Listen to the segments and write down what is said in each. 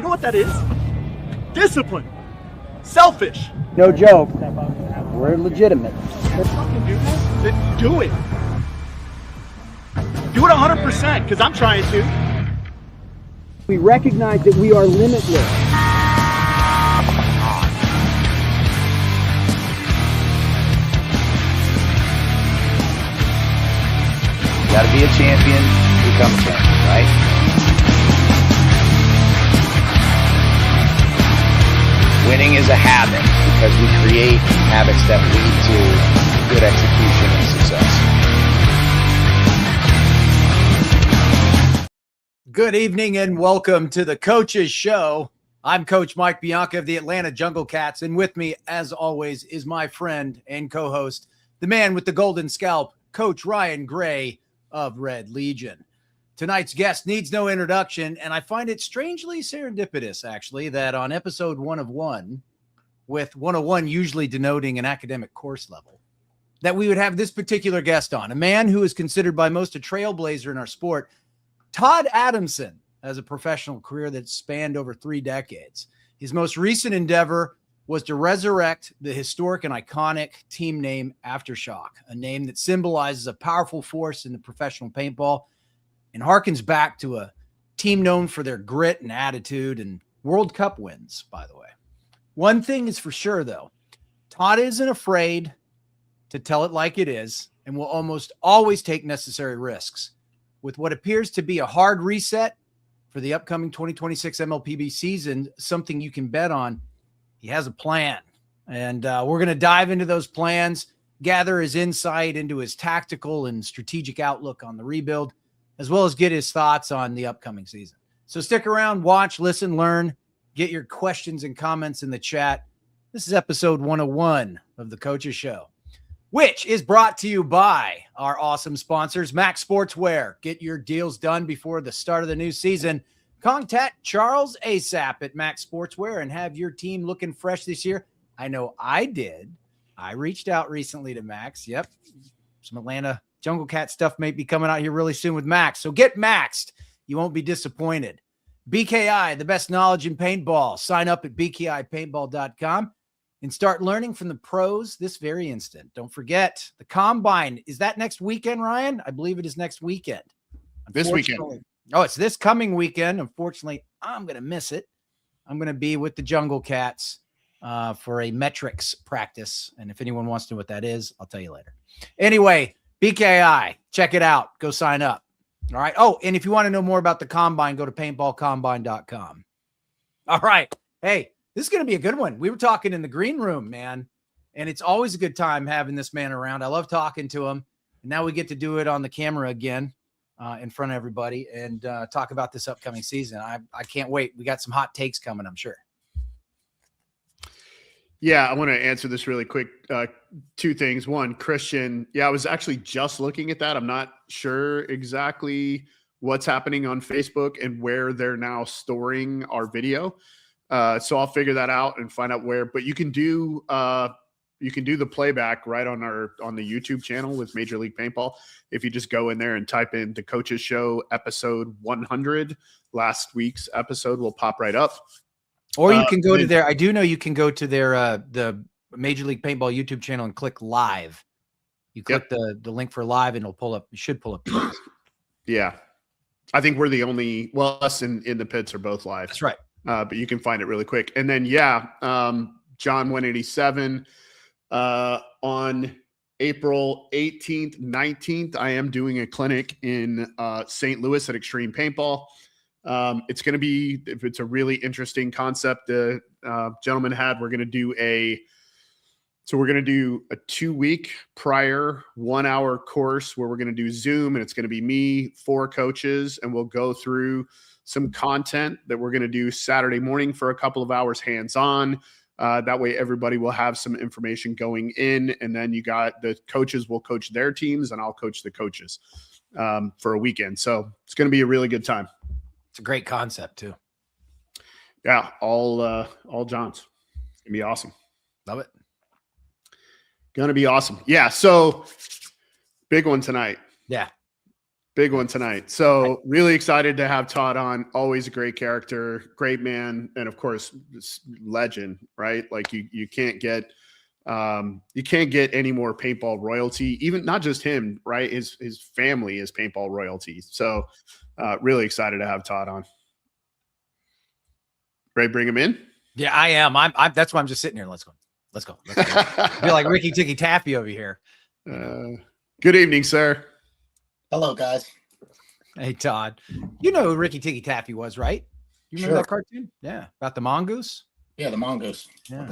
You know what that is? Discipline. Selfish. No joke. We're legitimate. Fucking do that? Then do it. Do it 100%, because I'm trying to. We recognize that we are limitless. You gotta be a champion to become a champion, right? Winning is a habit because we create habits that lead to good execution and success. Good evening and welcome to the Coach's Show. I'm Coach Mike Bianca of the Atlanta Jungle Cats, and with me, as always, is my friend and co-host, the man with the golden scalp, Coach Ryan Gray of Red Legion. Tonight's guest needs no introduction, and I find it strangely serendipitous, actually, that on episode 101, with 101 usually denoting an academic course level, that we would have this particular guest on, a man who is considered by most a trailblazer in our sport. Todd Adamson has a professional career that spanned over 3 decades. His most recent endeavor was to resurrect the historic and iconic team name Aftershock, a name that symbolizes a powerful force in the professional paintball and harkens back to a team known for their grit and attitude and World Cup wins, by the way. One thing is for sure, though, Todd isn't afraid to tell it like it is and will almost always take necessary risks. With what appears to be a hard reset for the upcoming 2026 MLPB season, something you can bet on, he has a plan. And we're going to dive into those plans, gather his insight into his tactical and strategic outlook on the rebuild, as well as get his thoughts on the upcoming season. So stick around, watch, listen, learn, get your questions and comments in the chat. This is episode 101 of the Coach's Show, which is brought to you by our awesome sponsors, Maxt Sportswear. Get your deals done before the start of the new season. Contact Charles ASAP at Maxt Sportswear and have your team looking fresh this year. I know I did. I reached out recently to Max. Yep. Some Atlanta Jungle Cat stuff may be coming out here really soon with Max. So get Maxed. You won't be disappointed. BKI, the best knowledge in paintball. Sign up at bkipaintball.com and start learning from the pros this very instant. Don't forget, the Combine. Is that next weekend, Ryan? I believe it is next weekend. This weekend. Oh, it's this coming weekend. Unfortunately, I'm going to miss it. I'm going to be with the Jungle Cats for a metrics practice. And if anyone wants to know what that is, I'll tell you later. Anyway, BKI, check it out. Go sign up. All right. Oh, and if you want to know more about the Combine, go to paintballcombine.com. All right. Hey, this is going to be a good one. We were talking in the green room, man, and it's always a good time having this man around. I love talking to him. And now we get to do it on the camera again in front of everybody and talk about this upcoming season. I can't wait. We got some hot takes coming, I'm sure. Yeah, I want to answer this really quick. 2 things. One, Christian. Yeah, I was actually just looking at that. I'm not sure exactly what's happening on Facebook and where they're now storing our video. So I'll figure that out and find out where. But you can do the playback right on the YouTube channel with Major League Paintball. If you just go in there and type in the Coach's Show episode 100, last week's episode will pop right up. Or you can go to their, I do know you can go to their, the Major League Paintball YouTube channel and click live. You click the link for live and it'll pull up, it should pull up. Yeah. I think we're the only, well, us in the pits are both live. That's right. But you can find it really quick. And then, John 187, on April 18th, 19th, I am doing a clinic in St. Louis at Extreme Paintball. It's going to be, if it's a really interesting concept, the gentleman had, we're going to do a 2-week prior 1-hour course where we're going to do Zoom, and it's going to be me, 4 coaches, and we'll go through some content that we're going to do Saturday morning for a couple of hours hands-on. That way everybody will have some information going in, and then you got the coaches will coach their teams and I'll coach the coaches for a weekend. So it's going to be a really good time. It's a great concept too. Yeah. All Johns. It's going to be awesome. Love it. Going to be awesome. Yeah. So big one tonight. Yeah. Big one tonight. So really excited to have Todd on. Always a great character, great man, and of course, legend. Right? Like you can't get any more paintball royalty. Even not just him, right? His family is paintball royalty. So really excited to have Todd on. Ready to bring him in? Yeah, I am. I'm that's why I'm just sitting here. Let's go. I feel like Ricky Ticky Taffy over here. Good evening, sir. Hello, guys. Hey, Todd. You know who Ricky Ticky Taffy was, right? You remember Sure. that cartoon? Yeah, about the mongoose. Yeah, the mongoose. Yeah.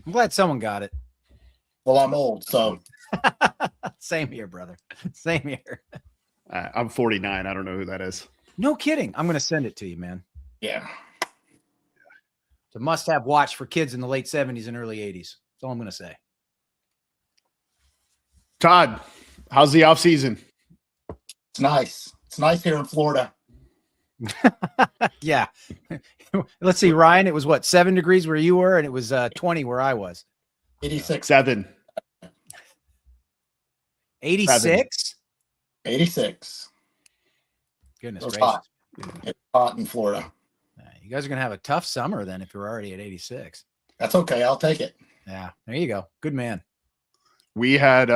I'm glad someone got it. Well, I'm old, so Same here, brother. Same here. I'm 49. I don't know who that is. No kidding. I'm going to send it to you, man. yeah. It's a must-have watch for kids in the late 70s and early 80s. That's all I'm going to say. Todd, how's the off season? It's nice. It's nice here in Florida. Yeah. Let's see, Ryan. It was what, 7 degrees where you were, and it was 20 where I was. 86. 7. 86. 86. Goodness It's gracious. hot. It's hot in Florida. You guys are gonna have a tough summer then if you're already at 86. That's okay. I'll take it. Yeah, there you go. Good man. We had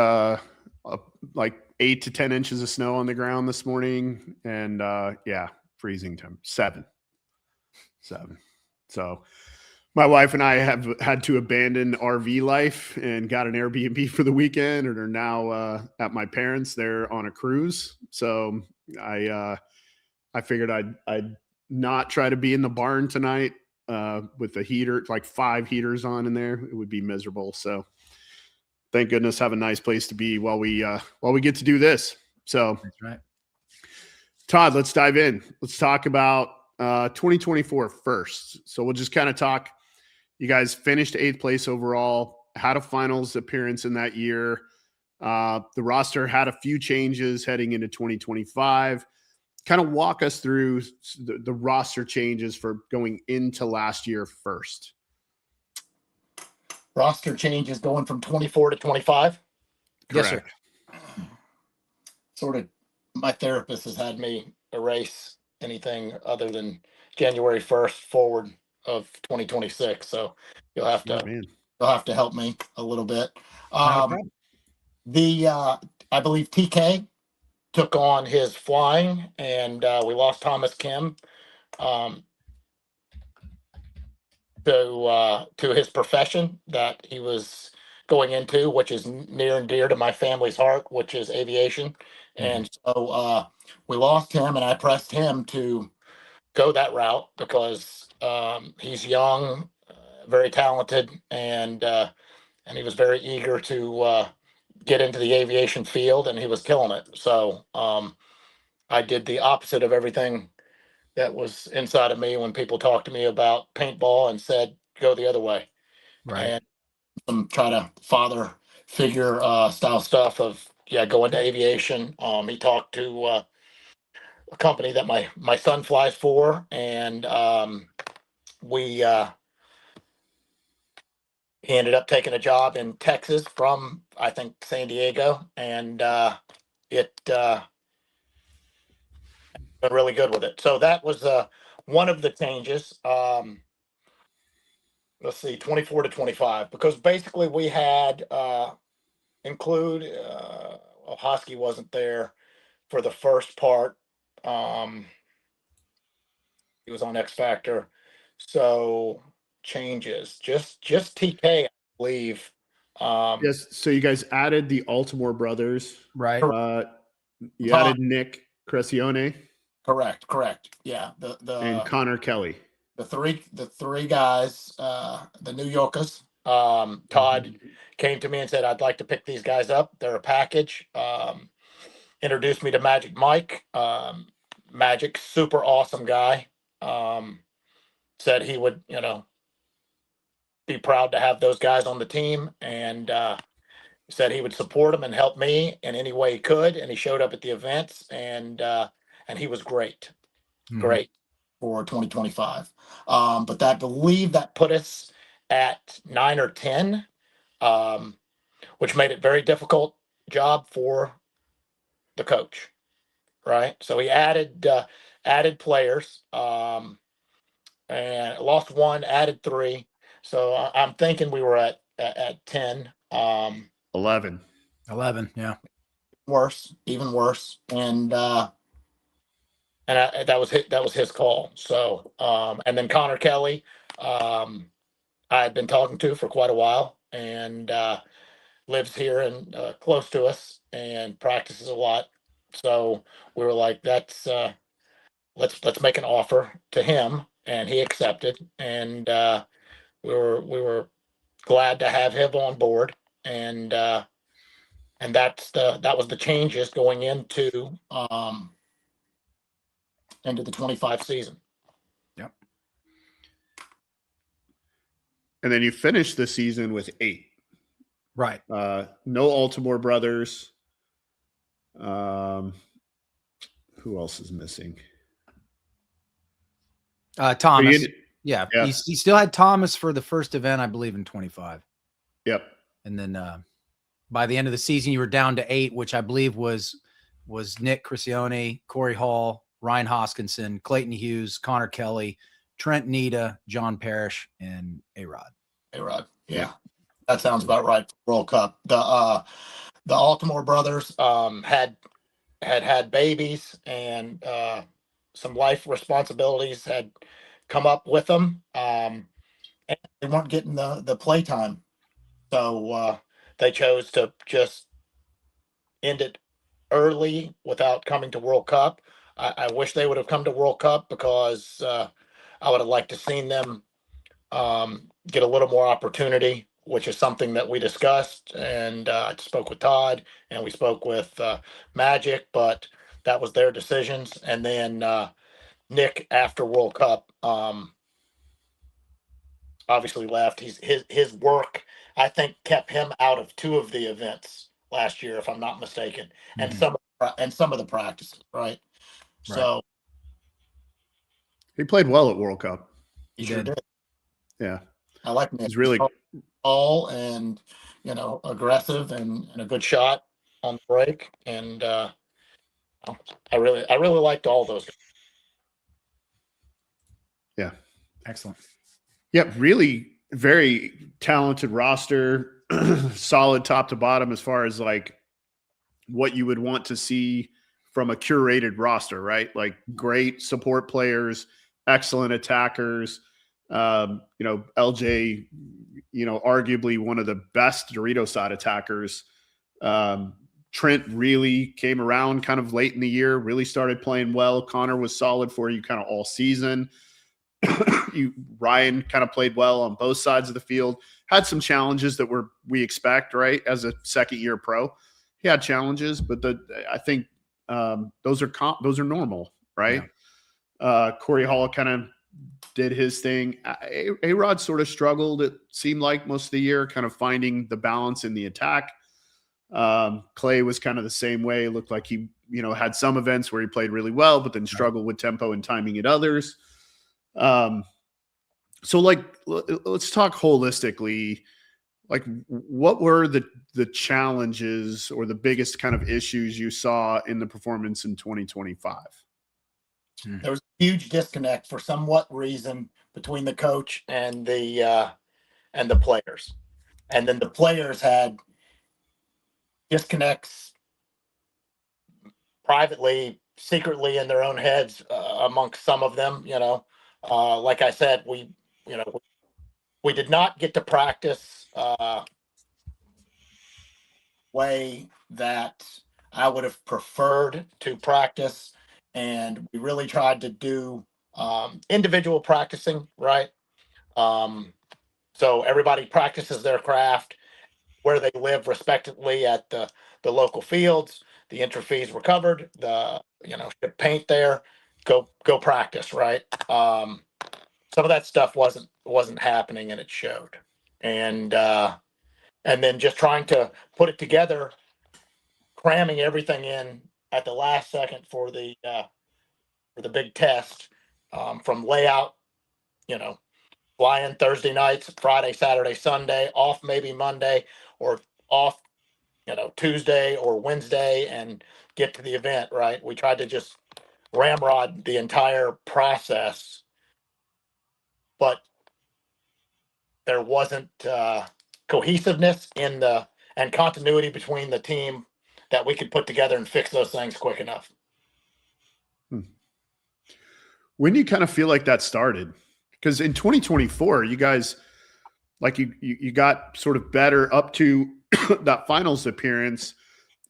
like 8 to 10 inches of snow on the ground this morning, and yeah, freezing time. 7. So my wife and I have had to abandon RV life and got an Airbnb for the weekend, and are now at my parents'. They're on a cruise, so I figured I'd not try to be in the barn tonight with the heater, like 5 heaters on in there. It would be miserable. So thank goodness have a nice place to be while we get to do this. So That's right. Todd, let's dive in. Let's talk about 2024 first. So we'll just kind of talk. You guys finished 8th place overall, had a finals appearance in that year. The roster had a few changes heading into 2025. Kind of walk us through the roster changes for going into last year first. Roster changes going from 24 to 25. Yes, sir. Sort of, my therapist has had me erase anything other than January 1st forward of 2026. So you'll have to help me a little bit. I believe TK took on his flying, and we lost Thomas Kim to his profession that he was going into, which is near and dear to my family's heart, which is aviation. And so we lost him, and I pressed him to go that route because he's young, very talented, and he was very eager to get into the aviation field, and he was killing it. So I did the opposite of everything that was inside of me when people talked to me about paintball and said, go the other way. Right. And try to father figure style stuff of, go into aviation. He talked to a company that my son flies for, and he ended up taking a job in Texas from, I think, San Diego, and it been really good with it. So that was one of the changes. Let's see, 24 to 25, because basically we had Hosky wasn't there for the first part. He was on X Factor. So changes, just TK, I believe. Yes. So you guys added the Altimore brothers, Right. You added Nick Crescione. Correct. Yeah. And Connor Kelly. The three guys, the New Yorkers. Todd came to me and said, I'd like to pick these guys up. They're a package. Introduced me to Magic Mike. Magic, super awesome guy. Said he would, be proud to have those guys on the team, and said he would support them and help me in any way he could. And he showed up at the events, and he was great. Great for 2025. But I believe that put us at 9 or 10, which made it very difficult job for the coach. right? So he added players, and lost one, added three. So I'm thinking we were at 10. 11. 11. Yeah. Even worse. And that was his call. So and then Connor Kelly, I had been talking to for quite a while, and lives here and close to us and practices a lot. So we were like, let's make an offer to him, and he accepted. And we were glad to have him on board. And that was the changes going into the 25 season. Yep. And then you finished the season with 8. Right. No Altimore brothers. Who else is missing? Thomas. Yeah. Yeah. He still had Thomas for the first event, I believe, in 25. Yep. And then by the end of the season, you were down to 8, which I believe was Nick Crisione, Corey Hall, Ryan Hoskinson, Clayton Hughes, Connor Kelly, Trent Nita, John Parrish, and A-Rod. A-Rod. Yeah. That sounds about right for World Cup. The Altimore brothers had babies, and some life responsibilities had come up with them. And they weren't getting the play time. So they chose to just end it early without coming to World Cup. I wish they would have come to World Cup, because I would have liked to seen them get a little more opportunity, which is something that we discussed, and I spoke with Todd, and we spoke with Magic, but that was their decisions. And then Nick, after World Cup, obviously left. His work, I think, kept him out of 2 of the events last year, if I'm not mistaken, and some of the practices, right? So he played well at World Cup. he sure did. Yeah. I like Nick. He's really tall and, aggressive and a good shot on the break. And I really liked all those guys. Yeah. Excellent. Yeah, really very talented roster, solid top to bottom as far as like what you would want to see from a curated roster, right? Like great support players, excellent attackers. LJ, arguably one of the best Dorito side attackers. Trent really came around kind of late in the year, really started playing well. Connor was solid for you kind of all season. Ryan kind of played well on both sides of the field. Had some challenges that we expect, right? As a second year pro, he had challenges, but I think those are normal, right? Yeah. Corey Hall kind of did his thing. A-Rod sort of struggled, it seemed like, most of the year, kind of finding the balance in the attack. Clay was kind of the same way. It looked like he, had some events where he played really well, but then struggled with tempo and timing at others. So let's talk holistically. Like, what were the challenges or the biggest kind of issues you saw in the performance in 2025? There was a huge disconnect for somewhat reason between the coach and the players. And then the players had disconnects privately, secretly in their own heads, amongst some of them. Like I said, we did not get to practice way that I would have preferred to practice, and we really tried to do individual practicing, right? So everybody practices their craft where they live respectively at the local fields. The entry fees were covered. The ship paint there, go practice, right? Some of that stuff wasn't happening, and it showed. And then just trying to put it together, cramming everything in at the last second for the big test, from layout, fly in Thursday nights, Friday, Saturday, Sunday, off maybe Monday, or off Tuesday or Wednesday and get to the event, right? We tried to just ramrod the entire process, but there wasn't cohesiveness and continuity between the team that we could put together and fix those things quick enough. When do you kind of feel like that started? Because in 2024, you guys, like you got sort of better up to that finals appearance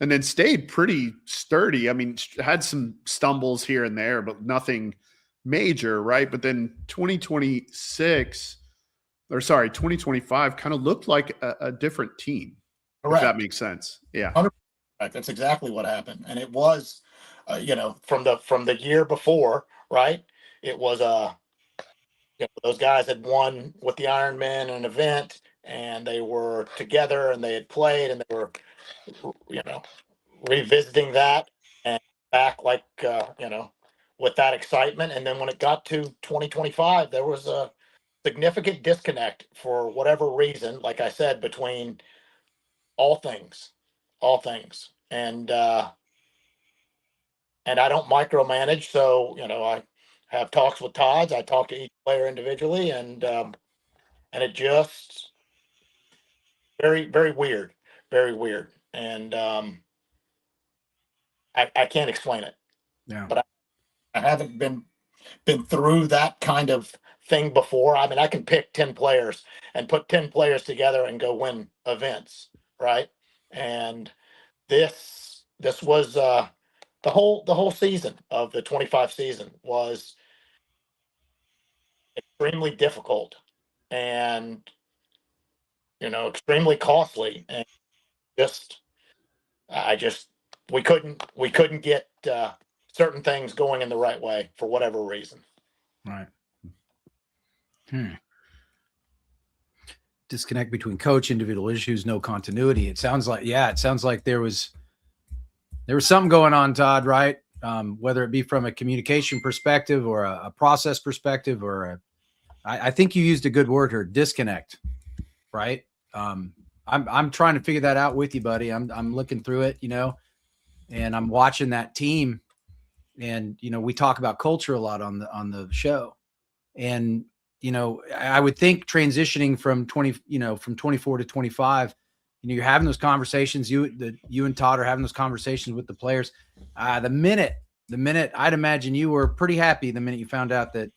and then stayed pretty sturdy. I mean, had some stumbles here and there, but nothing major, right? But then 2025 kind of looked like a different team. Correct. If that makes sense. Yeah. 100%. That's exactly what happened. And it was, from the year before, right? It was, those guys had won with the Ironman an event, and they were together and they had played, and they were, revisiting that and back with that excitement. And then when it got to 2025, there was a significant disconnect for whatever reason, like I said, between all things. And I don't micromanage. So, I have talks with Todd. I talk to each player individually, and it just very, very weird, very weird. And I can't explain it. Yeah. But I haven't been through that kind of thing before. I mean, I can pick 10 players and put 10 players together and go win events, right? And this was the whole season of the 25 season was extremely difficult and extremely costly, and we couldn't get certain things going in the right way for whatever reason. Right. Disconnect between coach, individual issues, no continuity. It sounds like there was something going on, Todd, right? Whether it be from a communication perspective or a process perspective, or I think you used a good word here, disconnect, right? I'm trying to figure that out with you, buddy. I'm looking through it, and I'm watching that team, and we talk about culture a lot on the show, and I would think transitioning from 24 to 25, you're having those conversations. You and Todd are having those conversations with the players. The minute I'd imagine you were pretty happy the minute you found out that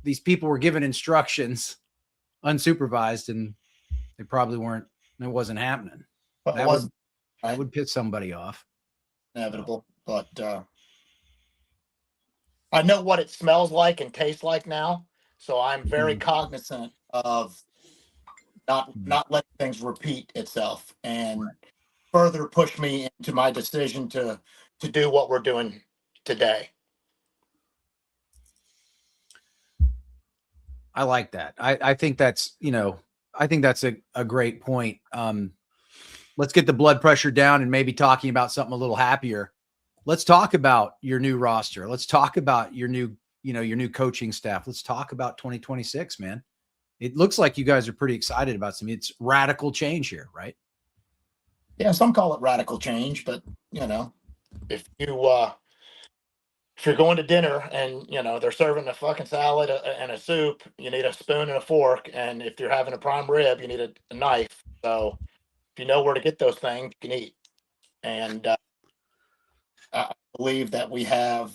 these people were given instructions unsupervised, and they probably weren't. It wasn't happening. But that would piss somebody off. Inevitable, but I know what it smells like and tastes like now, so I'm very cognizant of not letting things repeat itself and further push me into my decision to do what we're doing today. I like that. I think that's a great point. Let's get the blood pressure down and maybe talking about something a little happier. Let's talk about your new roster. Let's talk about your new coaching staff. Let's talk about 2026, man. It looks like you guys are pretty excited about it's radical change here, right? Yeah, some call it radical change, but if you're going to dinner and they're serving a fucking salad and a soup, you need a spoon and a fork, and if you're having a prime rib, you need a knife. So if you know where to get those things, you can eat. And I believe that we have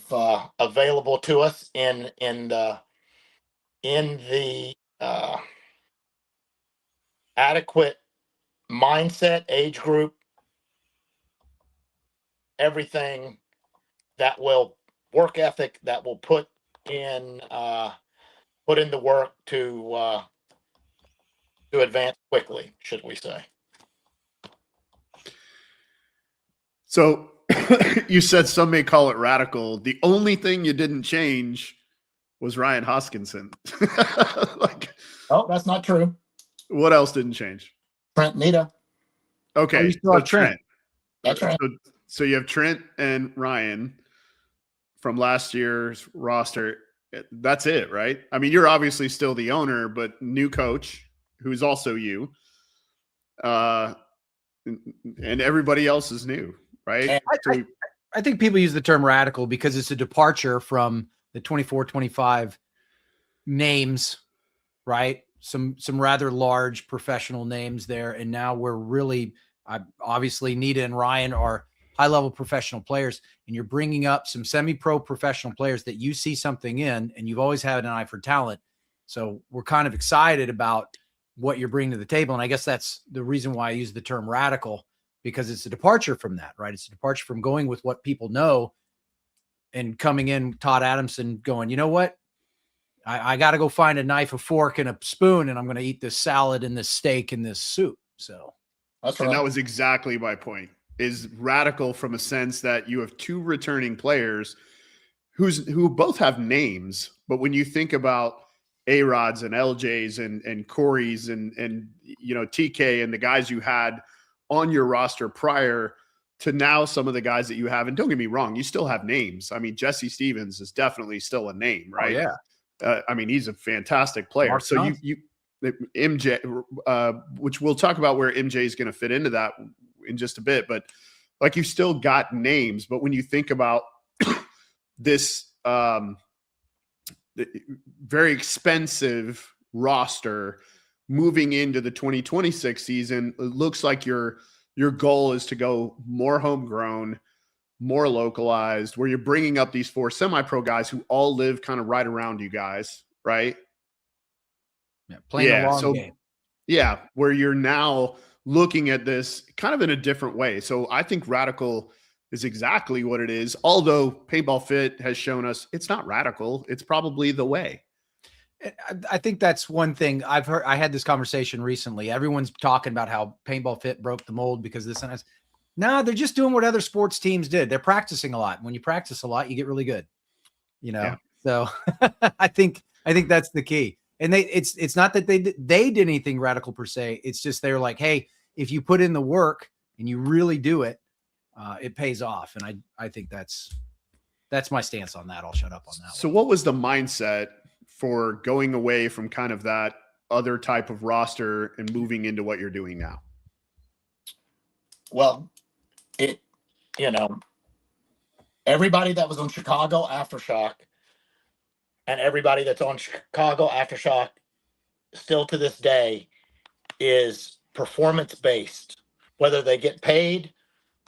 available to us in the adequate mindset, age group, everything that will work ethic that will put in the work to advance quickly, should we say. So you said some may call it radical. The only thing you didn't change was Ryan Hoskinson. Oh, that's not true. What else didn't change? Trent Nita. Okay. You still have Trent. That's right. So you have Trent and Ryan from last year's roster. That's it, right? I mean, you're obviously still the owner, but new coach, who's also you. and everybody else is new, right? I think people use the term radical because it's a departure from the 24, 25 names, right? Some rather large professional names there. And now we're really, obviously Nita and Ryan are high-level professional players, and you're bringing up some semi-pro professional players that you see something in, and you've always had an eye for talent. So we're kind of excited about what you're bringing to the table. And I guess that's the reason why I use the term radical, because it's a departure from that, right? It's a departure from going with what people know and coming in, Todd Adamson going, you know what? I got to go find a knife, a fork, and a spoon, and I'm going to eat this salad and this steak and this soup. So that's right. And that was exactly my point, is radical from a sense that you have two returning players who both have names. But when you think about A-Rods and LJs and Corey's and TK and the guys you had on your roster prior to now, some of the guys that you have, and don't get me wrong, you still have names. I mean, Jesse Stevens is definitely still a name, right? Oh, yeah. I mean, he's a fantastic player. Mark so Johnson. you MJ, which we'll talk about where MJ is going to fit into that in just a bit, but like, you still got names. But when you think about this very expensive roster moving into the 2026 season, it looks like your goal is to go more homegrown, more localized, where you're bringing up these four semi-pro guys who all live kind of right around you guys, right? Yeah, playing a long game. Yeah, where you're now looking at this kind of in a different way. So I think radical is exactly what it is, although Paintball Fit has shown us it's not radical. It's probably the way. I think that's one thing I've heard. I had this conversation recently. Everyone's talking about how Paintball Fit broke the mold because this and that. No, they're just doing what other sports teams did. They're practicing a lot. When you practice a lot, you get really good, Yeah. So I think that's the key. And it's not that they did anything radical per se. It's just, they're like, hey, if you put in the work and you really do it, it pays off. And I think that's my stance on that. I'll shut up on that. So what was the mindset for going away from kind of that other type of roster and moving into what you're doing now? Well, everybody that was on Chicago Aftershock and everybody that's on Chicago Aftershock still to this day is performance-based. Whether they get paid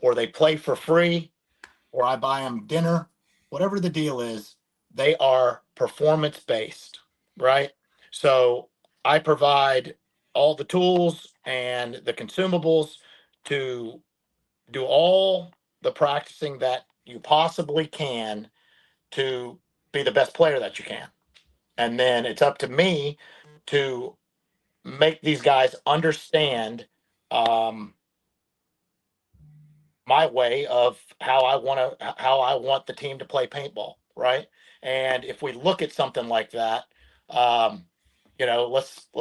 or they play for free or I buy them dinner, whatever the deal is, they are performance-based, right? So I provide all the tools and the consumables to do all the practicing that you possibly can to be the best player that you can. And then it's up to me to make these guys understand my way of how I want the team to play paintball, right? And if we look at something like that, let's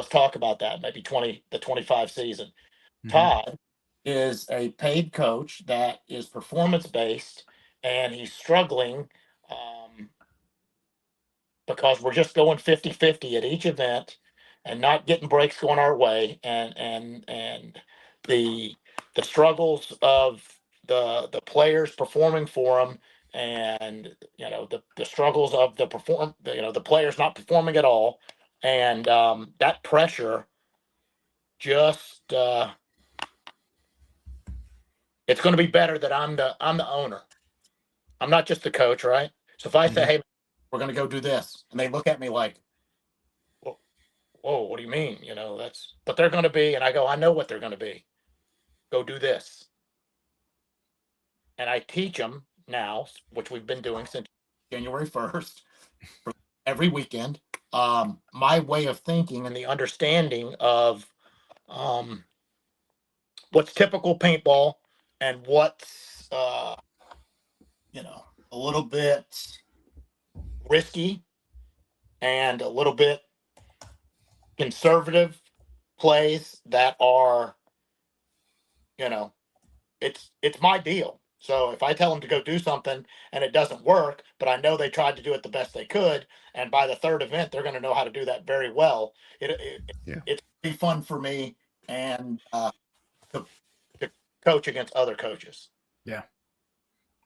talk about that. Maybe the 25 season. Mm-hmm. Todd is a paid coach that is performance based, and he's struggling because we're just going 50-50 at each event and not getting breaks going our way, and the struggles of the players performing for him, and the struggles of the players not performing at all, and that pressure just it's going to be better that I'm the owner. I'm not just the coach, right? So if I say, hey, we're going to go do this, and they look at me like, whoa, what do you mean? But they're going to be, and I go, I know what they're going to be. Go do this. And I teach them now, which we've been doing since January 1st, every weekend, my way of thinking and the understanding of what's typical paintball and what's, a little bit risky and a little bit conservative plays that are, it's my deal. So if I tell them to go do something and it doesn't work, but I know they tried to do it the best they could, and by the third event, they're going to know how to do that very well. It's be fun for me and to coach against other coaches. Yeah.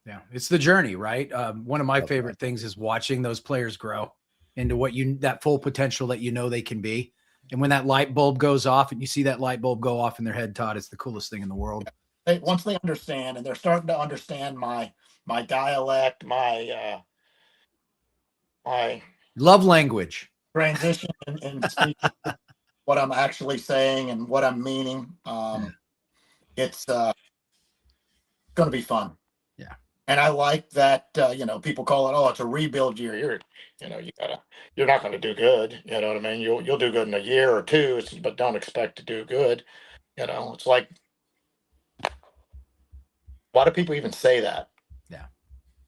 Yeah. It's the journey, right? One of my favorite things is watching those players grow into that full potential that they can be. And when that light bulb goes off and you see that light bulb go off in their head, Todd, it's the coolest thing in the world. Once they understand, and they're starting to understand my dialect, my love language, transition and speaking what I'm actually saying and what I'm meaning. It's going to be fun. Yeah. And I like that, people call it, oh, it's a rebuild year. You're not going to do good. You know what I mean? You'll do good in a year or two, but don't expect to do good. It's like, why do people even say that? Yeah.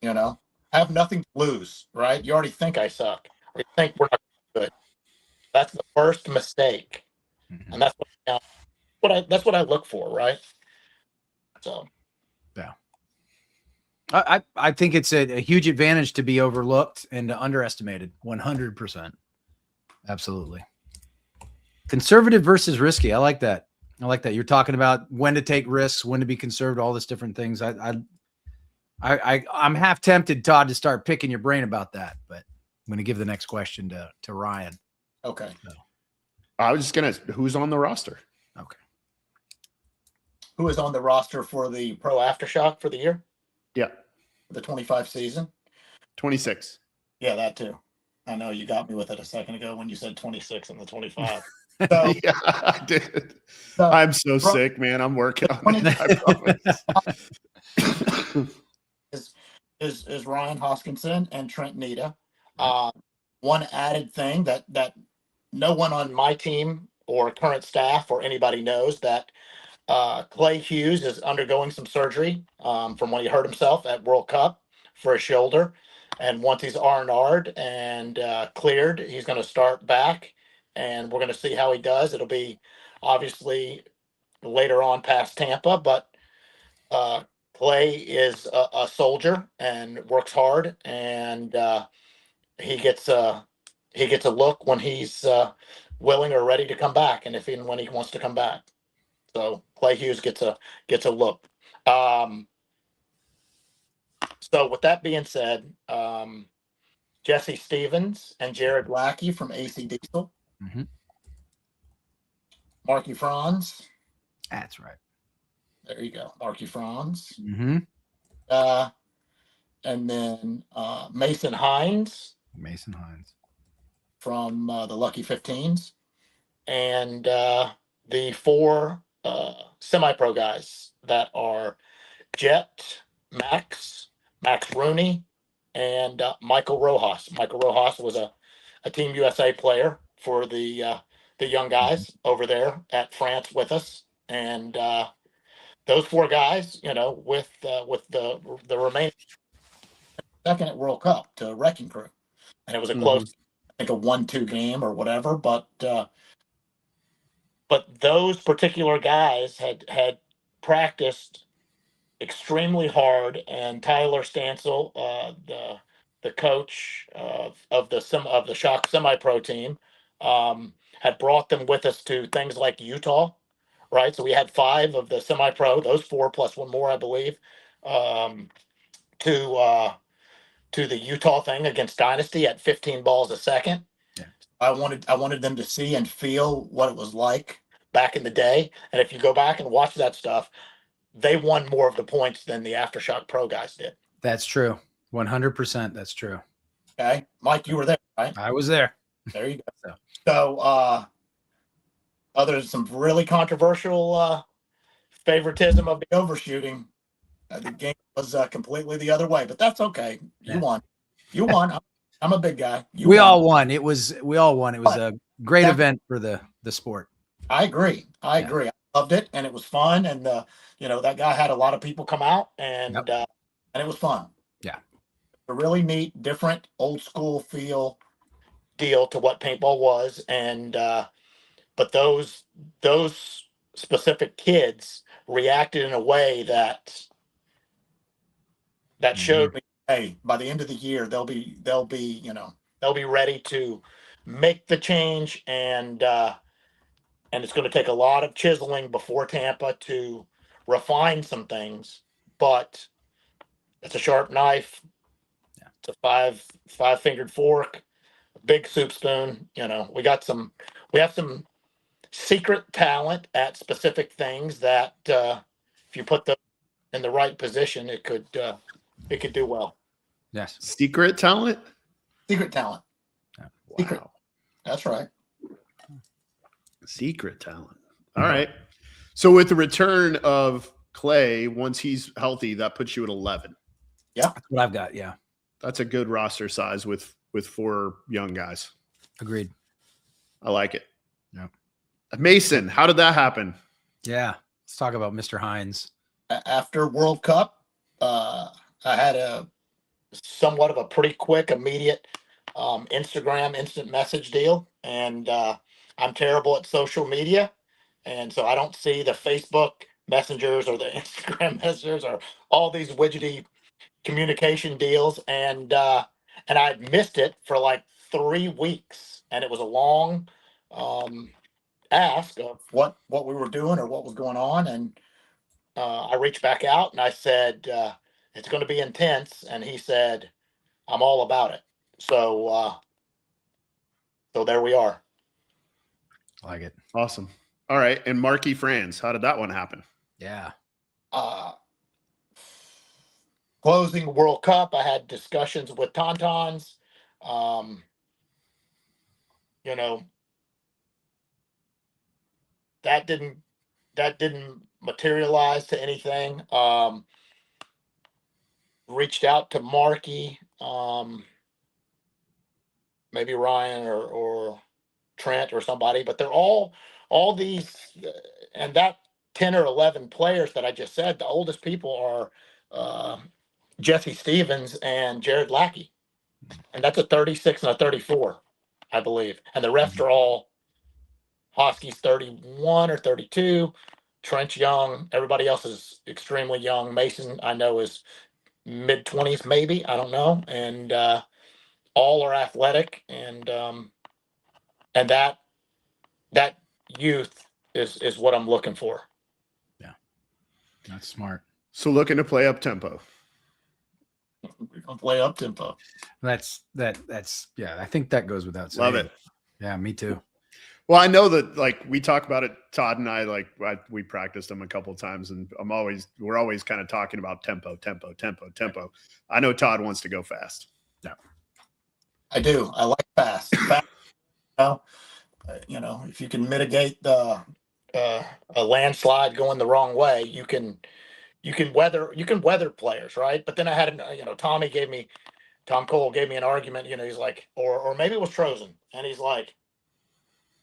I have nothing to lose, right? You already think I suck, or you think we're not good. That's the first mistake. Mm-hmm. And that's what I look for, right? So, yeah. I think it's a huge advantage to be overlooked and underestimated. 100%. Absolutely. Conservative versus risky. I like that. You're talking about when to take risks, when to be conservative, all these different things. I'm half tempted, Todd, to start picking your brain about that, but I'm going to give the next question to Ryan. Okay. So. I was just who's on the roster? Okay. Who is on the roster for the Pro Aftershock for the year? Yeah. The 25 season? 26. Yeah, that too. I know you got me with it a second ago when you said 26 and the 25. So, yeah, I did. I'm so sick, man. I'm working on it. I promise. is Ryan Hoskinson and Trent Nita. One added thing that no one on my team or current staff or anybody knows that Clay Hughes is undergoing some surgery from when he hurt himself at World Cup for his shoulder. And once he's R&R'd and cleared, he's going to start back, and we're going to see how he does. It'll be obviously later on past Tampa, but Clay is a soldier and works hard, and he gets a look when he's willing or ready to come back, and when he wants to come back. So Clay Hughes gets a look. So with that being said, Jesse Stevens and Jared Lackey from AC Diesel. Mm-hmm. Marky Franz. That's right. There you go. Marky Franz. Mm-hmm. And then Mason Hines. Mason Hines. From the Lucky 15s. And the 4 semi-pro guys that are Jet, Max Rooney, and Michael Rojas. Michael Rojas was a Team USA player for the young guys over there at France with us, and those 4 guys, with the remaining second at World Cup to Wrecking Crew, and it was a close, I think a 1-2 game or whatever, but those particular guys had practiced extremely hard, and Tyler Stansel, the coach of the Shock semi-pro team, had brought them with us to things like Utah, right? So we had 5 of the semi-pro, those 4 plus 1 more, I believe, to the Utah thing against Dynasty at 15 balls a second. Yeah. I wanted them to see and feel what it was like back in the day. And if you go back and watch that stuff, they won more of the points than the Aftershock Pro guys did. That's true. 100%. That's true. Okay. Mike, you were there, right? I was there. There you go. So other than some really controversial favoritism of the overshooting, the game was completely the other way, but that's okay. You won. I'm a big guy. We all won. It was a great event for the sport. I agree. I loved it, and it was fun, and that guy had a lot of people come out, and it was fun. Yeah, a really neat, different, old school feel deal to what paintball was, and but those specific kids reacted in a way that showed me, hey, by the end of the year they'll be ready to make the change, and it's going to take a lot of chiseling before Tampa to refine some things, but it's a sharp knife. Yeah. It's a five-fingered fork, a big soup spoon. We have some secret talent at specific things that if you put them in the right position, it could do well. Yes. Secret talent? Secret talent. Yeah. Secret. Wow. That's right. Secret talent. All right. So with the return of Clay, once he's healthy, that puts you at 11. Yeah. That's what I've got. Yeah. That's a good roster size with 4 young guys. Agreed. I like it. Yeah. Mason, how did that happen? Yeah. Let's talk about Mr. Hines. After World Cup, I had a somewhat of a pretty quick, immediate Instagram instant message deal. And I'm terrible at social media. And so I don't see the Facebook messengers or the Instagram messengers or all these widgety communication deals. And I missed it for like 3 weeks. And it was a long ask of what we were doing or what was going on. And I reached back out and I said, it's going to be intense. And he said, I'm all about it. So there we are. I like it. Awesome. All right. And Marky Franz, how did that one happen? Yeah. Closing World Cup, I had discussions with Tauntauns. That didn't materialize to anything. Reached out to Marky, maybe Ryan or Trent or somebody, but they're all these, and that 10 or 11 players that I just said, the oldest people are Jesse Stevens and Jared Lackey. And that's a 36 and a 34, I believe. And the rest are all Hosky's 31 or 32, Trent's young. Everybody else is extremely young. Mason, I know, is mid-20s, maybe. I don't know. And all are athletic. And that youth is what I'm looking for. Yeah. That's smart. So looking to play up tempo. We're gonna play up tempo. That's yeah. I think that goes without saying. Love it. Yeah, me too. Well, I know that like we talk about it, Todd and I, we practiced them a couple of times, and we're always kind of talking about tempo. I know Todd wants to go fast. Yeah, I do. I like fast. If you can mitigate a landslide going the wrong way, you can weather players, right? But then I had Tom Cole gave me an argument. He's like, or maybe it was Trozen, and he's like,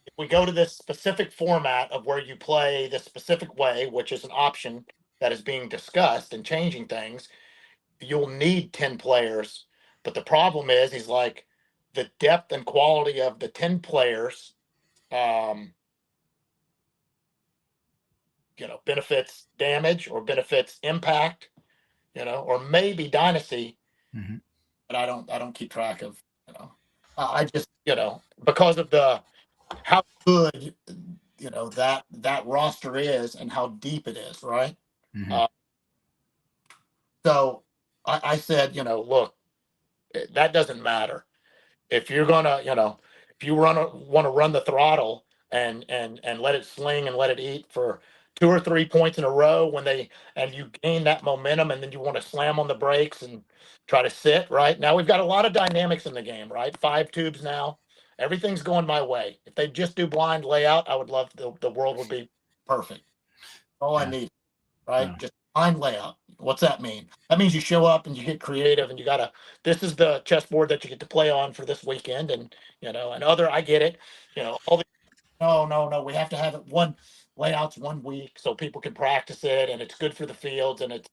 if we go to this specific format of where you play this specific way, which is an option that is being discussed and changing things, you'll need 10 players. But the problem is, he's like, the depth and quality of the 10 players, benefits damage or benefits impact, or maybe dynasty. Mm-hmm. But I don't keep track of, I just, because of how good, that roster is and how deep it is. Right. Mm-hmm. So I said, look, that doesn't matter. If you're gonna, if you want to run the throttle and let it sling and let it eat for 2 or 3 points in a row and you gain that momentum, and then you want to slam on the brakes and try to sit, right? Now we've got a lot of dynamics in the game, right? 5 tubes now. Everything's going my way. If they just do blind layout, I would love the world would be perfect. All I need, right? Yeah. Just blind layout. What's that mean? That means you show up and you get creative, and this is the chessboard that you get to play on for this weekend. And, I get it, all the, no, we have to have it layouts 1 week so people can practice it, and it's good for the fields, and it's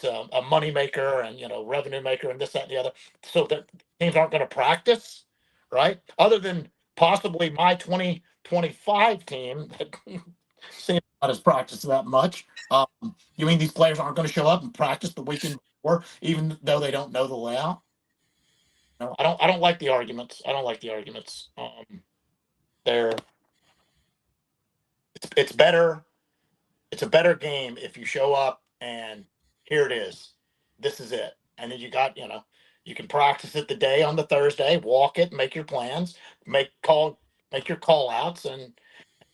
a money maker and, revenue maker and this, that, and the other. So that teams aren't going to practice, right? Other than possibly my 2025 team that seems not as practiced that much. You mean these players aren't going to show up and practice the weekend before, even though they don't know the layout? No, I don't like the arguments. It's better it's a better game if you show up and here it is. This is it. And then you got, you can practice it the day on the Thursday, walk it, make your plans, make your call outs and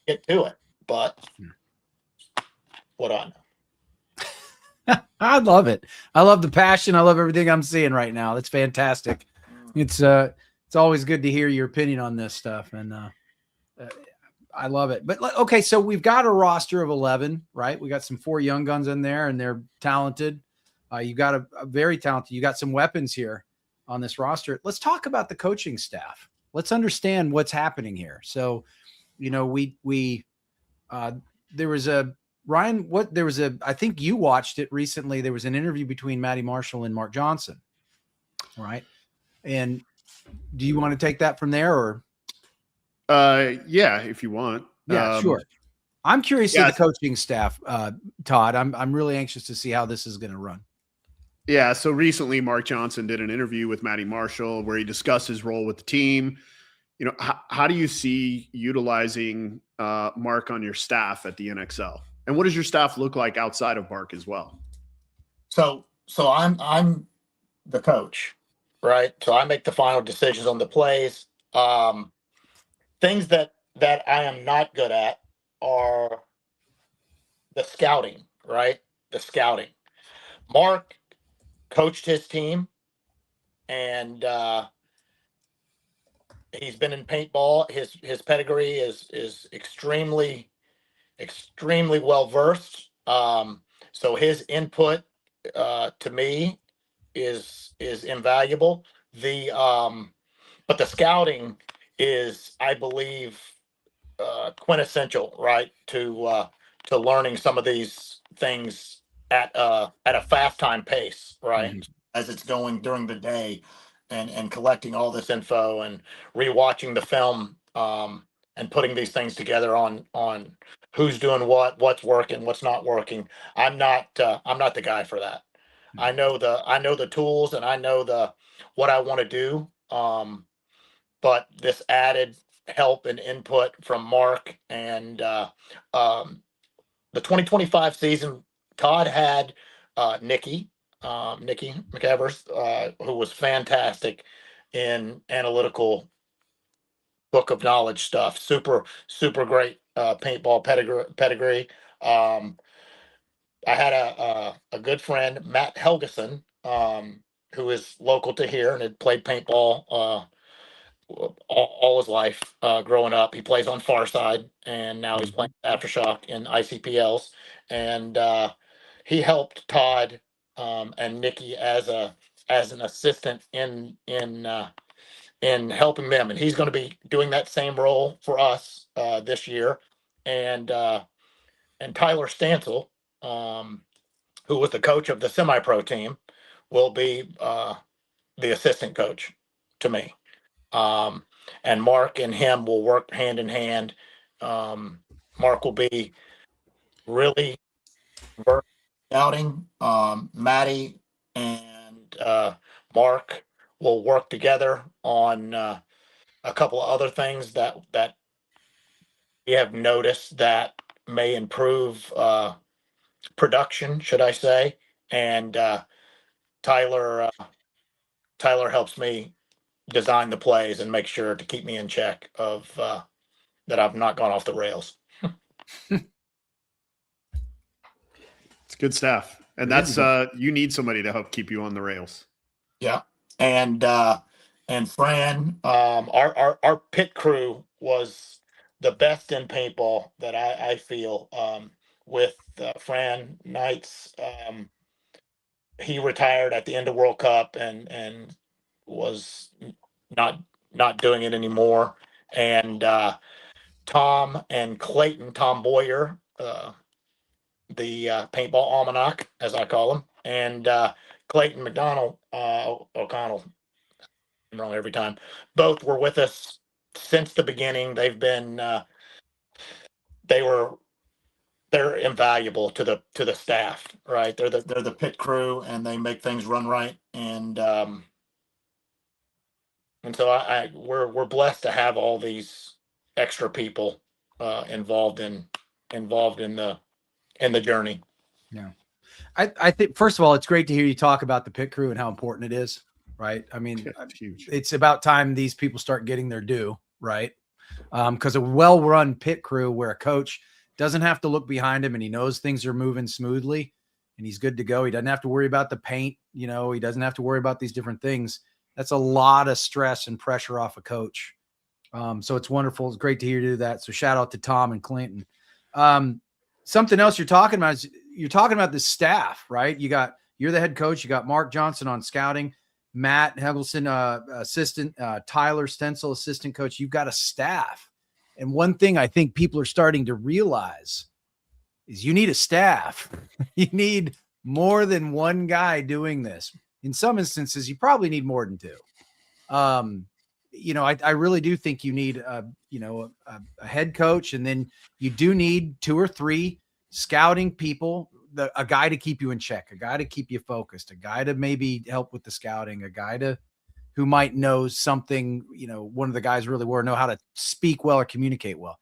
get to it. But what I know. I love it. I love the passion. I love everything I'm seeing right now. That's fantastic. It's always good to hear your opinion on this stuff. And I love it. But okay, so we've got a roster of 11, right? We got some 4 young guns in there and they're talented. You got a very talented, you got some weapons here on this roster. Let's talk about the coaching staff. Let's understand what's happening here. So, there was a Ryan, I think you watched it recently. There was an interview between Matty Marshall and Mark Johnson. Right. And do you want to take that from there or? Yeah, if you want. Yeah, sure. I'm curious to the coaching staff, Todd. I'm really anxious to see how this is going to run. Yeah, so recently Mark Johnson did an interview with Matty Marshall where he discussed his role with the team. How do you see utilizing Mark on your staff at the NXL? And what does your staff look like outside of Mark as well? So I'm the coach, right? So I make the final decisions on the plays. Things that I am not good at are the scouting, right? The scouting. Mark coached his team and he's been in paintball. His pedigree is extremely well versed. So his input to me is invaluable. But the scouting is, I believe, quintessential, right? To learning some of these things at a fast time pace, right? Mm-hmm. As it's going during the day and collecting all this info and rewatching the film, and putting these things together on who's doing what's working, what's not working. I'm not the guy for that. Mm-hmm. I know the tools and I know what I want to do. But this added help and input from Mark and the 2025 season, Todd had Nikki McEvers, who was fantastic in analytical book of knowledge stuff. Super great paintball pedigree. I had a good friend, Matt Helgeson, who is local to here and had played paintball all his life growing up. He plays on Farside and now he's playing Aftershock in ICPLs. And he helped Todd and Nikki as an assistant in helping them. And he's going to be doing that same role for us this year. And Tyler Stansel, who was the coach of the semi-pro team, will be the assistant coach to me. And Mark and him will work hand in hand. Mark will be really scouting. Matty and Mark will work together on a couple of other things that we have noticed that may improve production, should I say. And Tyler helps me design the plays and make sure to keep me in check of that I've not gone off the rails. It's good stuff. And that's you need somebody to help keep you on the rails. Yeah. And Fran, our pit crew was the best in paintball that I feel, with Fran Knights. He retired at the end of World Cup and was not doing it anymore. And Tom and Clayton, Tom Boyer, the paintball almanac, as I call him, and Clayton O'Connell, I'm wrong every time. Both were with us since the beginning. They've been they're invaluable to the staff, right? They're the pit crew and they make things run right. And so we're blessed to have all these extra people involved in the in the journey. Yeah. I think, first of all, it's great to hear you talk about the pit crew and how important it is, right? I mean, It's huge. it's about time these people start getting their due, right? Because a well-run pit crew where a coach doesn't have to look behind him and he knows things are moving smoothly and he's good to go. He doesn't have to worry about the paint. You know, he doesn't have to worry about these different things. That's a lot of stress and pressure off a coach. So it's wonderful. It's great to hear you do that. So shout out to Tom and Clinton. Something else you're talking about is you're talking about the staff, right? You're the head coach. You got Mark Johnson on scouting, Matt Hegelson, assistant, Tyler Stencil, assistant coach. You've got a staff. And one thing I think people are starting to realize is you need a staff. You need more than one guy doing this. In some instances, you probably need more than two. You know, I really do think you need a head coach, and then you do need 2 or 3 scouting people, a guy to keep you in check, a guy to keep you focused, a guy to maybe help with the scouting, a guy who might know something, you know, one of the guys really will know how to speak well or communicate well,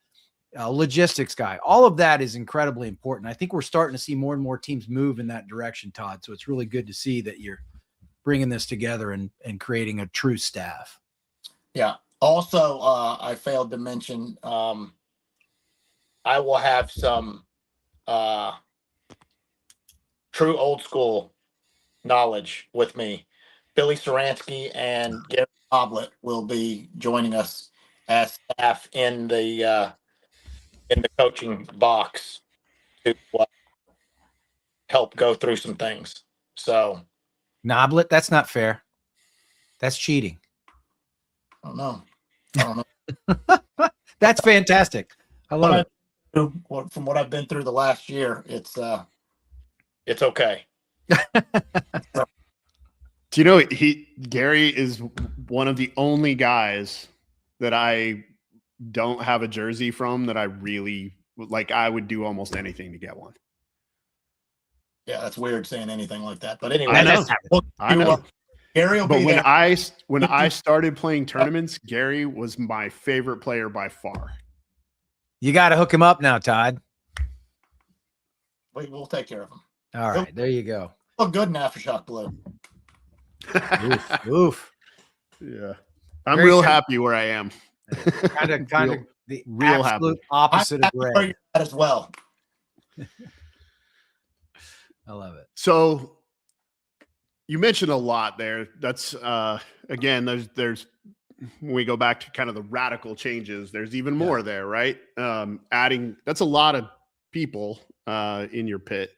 a logistics guy. All of that is incredibly important. I think we're starting to see more and more teams move in that direction, Todd. So it's really good to see that you're bringing this together and creating a true staff. Yeah. Also, I failed to mention, I will have some true old school knowledge with me. Billy Saransky and Gary Hoblet will be joining us as staff in the coaching box to help go through some things. So, Noblet, that's not fair. That's cheating. I don't know. That's fantastic. I love it. From what I've been through the last year, it's okay. Do you know Gary is one of the only guys that I don't have a jersey from that I really like. I would do almost anything to get one. Yeah, that's weird saying anything like that. But anyway, I know. Gary will but be when there. when I started playing tournaments, Gary was my favorite player by far. You got to hook him up now, Todd. We'll take care of him. All right, there you go. Look good in Aftershock blue. Oof. Yeah, I'm Very real good. happy where I am. Kind of the real absolute happy. opposite of I'm happy red. for that as well. I love it. So you mentioned a lot there. That's again, there's when we go back to kind of the radical changes, there's even more there, right? Adding, that's a lot of people in your pit.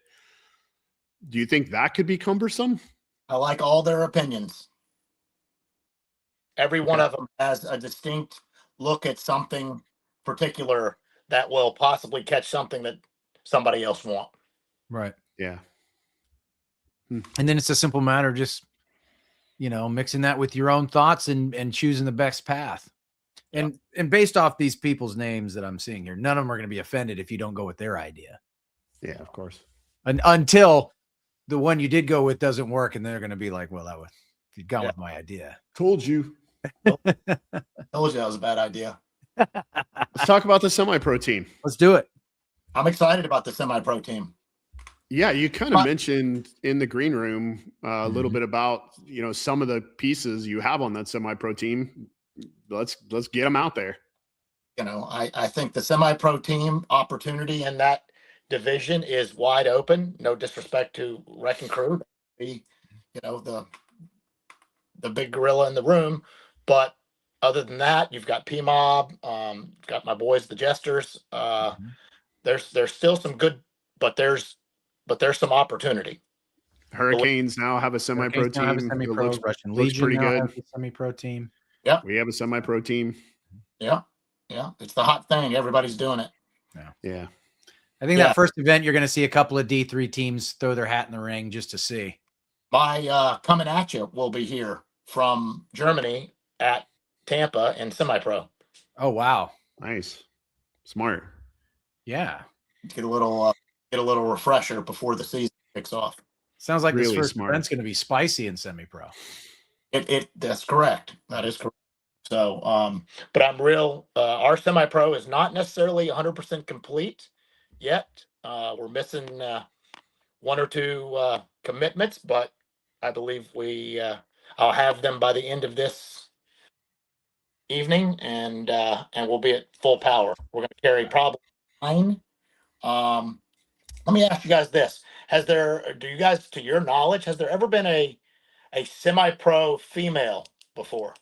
Do you think that could be cumbersome? I like all their opinions. Every one of them has a distinct look at something particular that will possibly catch something that somebody else won't. Right. Yeah. And then it's a simple matter of just, you know, mixing that with your own thoughts and choosing the best path. And based off these people's names that I'm seeing here, none of them are going to be offended if you don't go with their idea. Yeah, of course. Until the one you did go with doesn't work, and they're going to be like, well, you'd gone with my idea. Told you. Told you that was a bad idea. Let's talk about the semi-pro team. Let's do it. I'm excited about the semi-pro team. Yeah, you kind of mentioned in the green room a little bit about, you know, some of the pieces you have on that semi-pro team. Let's get them out there. You know, I think the semi-pro team opportunity in that division is wide open. No disrespect to Wrecking Crew, you know, the big gorilla in the room, but other than that, you've got P-Mob, got my boys, the Jesters. There's still some good, but there's some opportunity. Hurricanes now have a semi-pro team. Have a semi-pro. Russian looks Legion pretty good. Has a semi-pro team. Yeah, we have a semi-pro team. Yeah, it's the hot thing. Everybody's doing it. Yeah. I think that first event, you're going to see a couple of D3 teams throw their hat in the ring just to see. My coming at you will be here from Germany at Tampa in semi-pro. Oh, wow. Nice. Smart. Yeah. Get a little refresher before the season kicks off. Sounds like Really this first smart. event's going to be spicy in semi-pro. That's correct. That is correct. So, but I'm real. Our semi-pro is not necessarily 100% complete yet. We're missing one or two commitments, but I believe I'll have them by the end of this evening, and we'll be at full power. We're going to carry probably 9. Let me ask you guys this: do you guys, to your knowledge, has there ever been a semi-pro female before?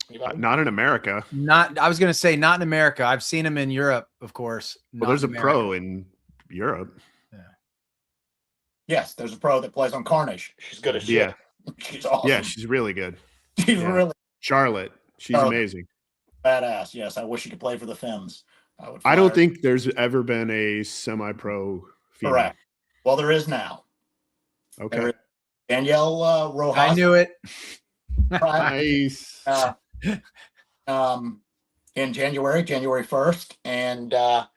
Anybody? Not in America. I was going to say not in America. I've seen them in Europe, of course. Well, there's a pro in Europe. Yeah. Yes, there's a pro that plays on Carnage. She's good as shit. Yeah. She's awesome. Yeah, she's really good. She's really Charlotte. She's amazing. Badass. Yes, I wish she could play for the Femmes. I don't think there's ever been a semi-pro female. Correct. Well, there is now. Okay. Danielle Rojas. I knew it. Nice. In January 1st, and there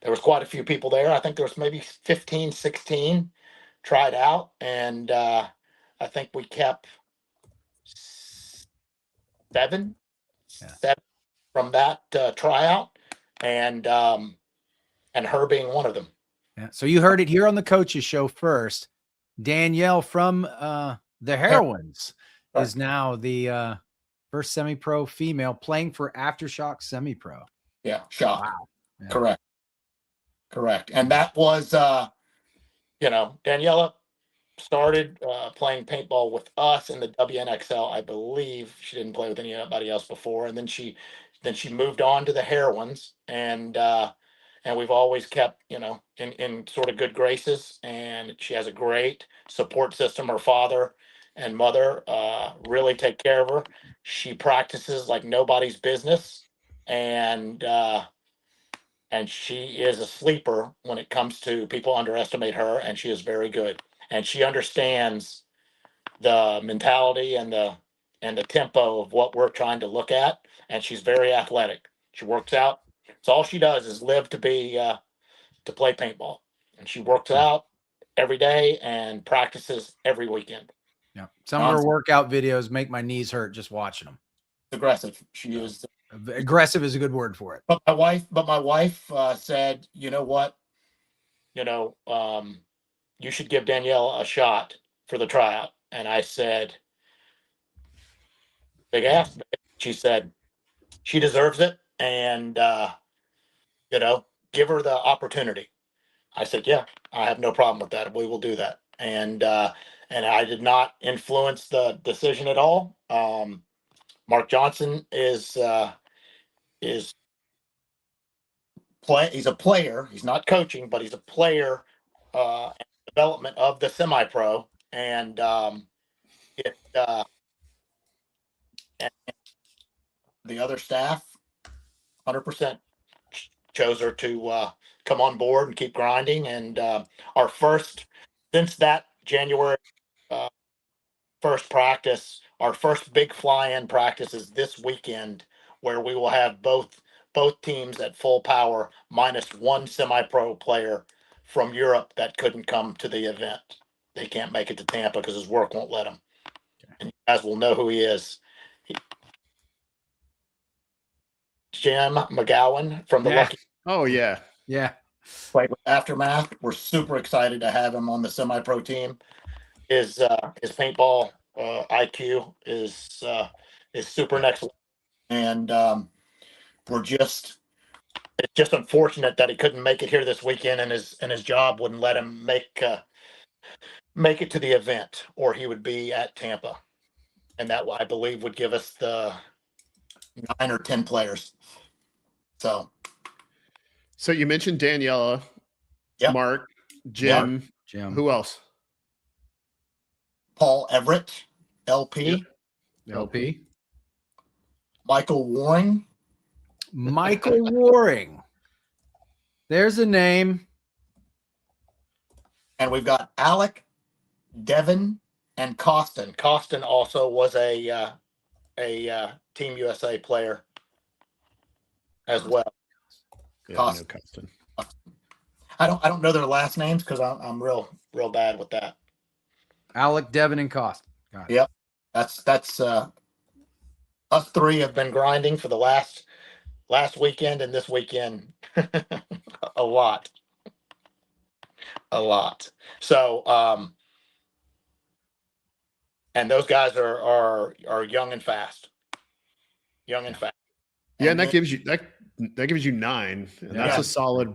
was quite a few people there. I think there was maybe 15, 16 tried out, and I think we kept 7 from that tryout, and her being one of them. Yeah. So you heard it here on the Coaches Show first. Danielle from the Heroines is now the first semi-pro female playing for Aftershock semi-pro. Yeah, shock. Wow. Yeah. Correct. And that was, Daniela started playing paintball with us in the WNXL. I believe she didn't play with anybody else before, and then she moved on to the Heroines, and we've always kept in sort of good graces, and she has a great support system. Her father and mother really take care of her. She practices like nobody's business, and she is a sleeper when it comes to people underestimate her, and she is very good. And she understands the mentality and the tempo of what we're trying to look at, and she's very athletic. She works out. So all she does is live to play paintball, and she works out every day and practices every weekend. Yeah, some of her workout videos make my knees hurt just watching them. Aggressive. She is aggressive is a good word for it. But my wife said, you know what? You should give Danielle a shot for the tryout. And I said, big ass. She said she deserves it, and give her the opportunity. I said, yeah, I have no problem with that. We will do that. And I did not influence the decision at all. Mark Johnson is he's a player. He's not coaching, but he's a player development of the semi-pro, and the other staff 100% chose her to come on board and keep grinding. And our first, since that January first practice, our first big fly-in practice is this weekend, where we will have both teams at full power minus one semi-pro player from Europe that couldn't come to the event. They can't make it to Tampa because his work won't let him. Okay. And you guys will know who he is. Jim McGowan from the Lucky. Oh, yeah. Yeah. Played with Aftermath. We're super excited to have him on the semi-pro team. His paintball IQ is super next level. And it's just unfortunate that he couldn't make it here this weekend, and his job wouldn't let him make it to the event, or he would be at Tampa. And that, I believe, would give us the 9 or 10 players. So you mentioned Daniela, Mark, Jim. Who else? Paul Everett, LP. Yep. LP. Michael Waring. Michael Waring. There's a name. And we've got Alec, Devin, and Costin. Costin also was a Team USA player as well. Yeah, I know Costin. I don't know their last names because I'm real bad with that. Alec, Devin, and Costin. Got it. Yep. That's us three have been grinding for the last last weekend and this weekend, a lot. So, and those guys are young and fast. Young and fast. Yeah, and that gives you 9. And that's a solid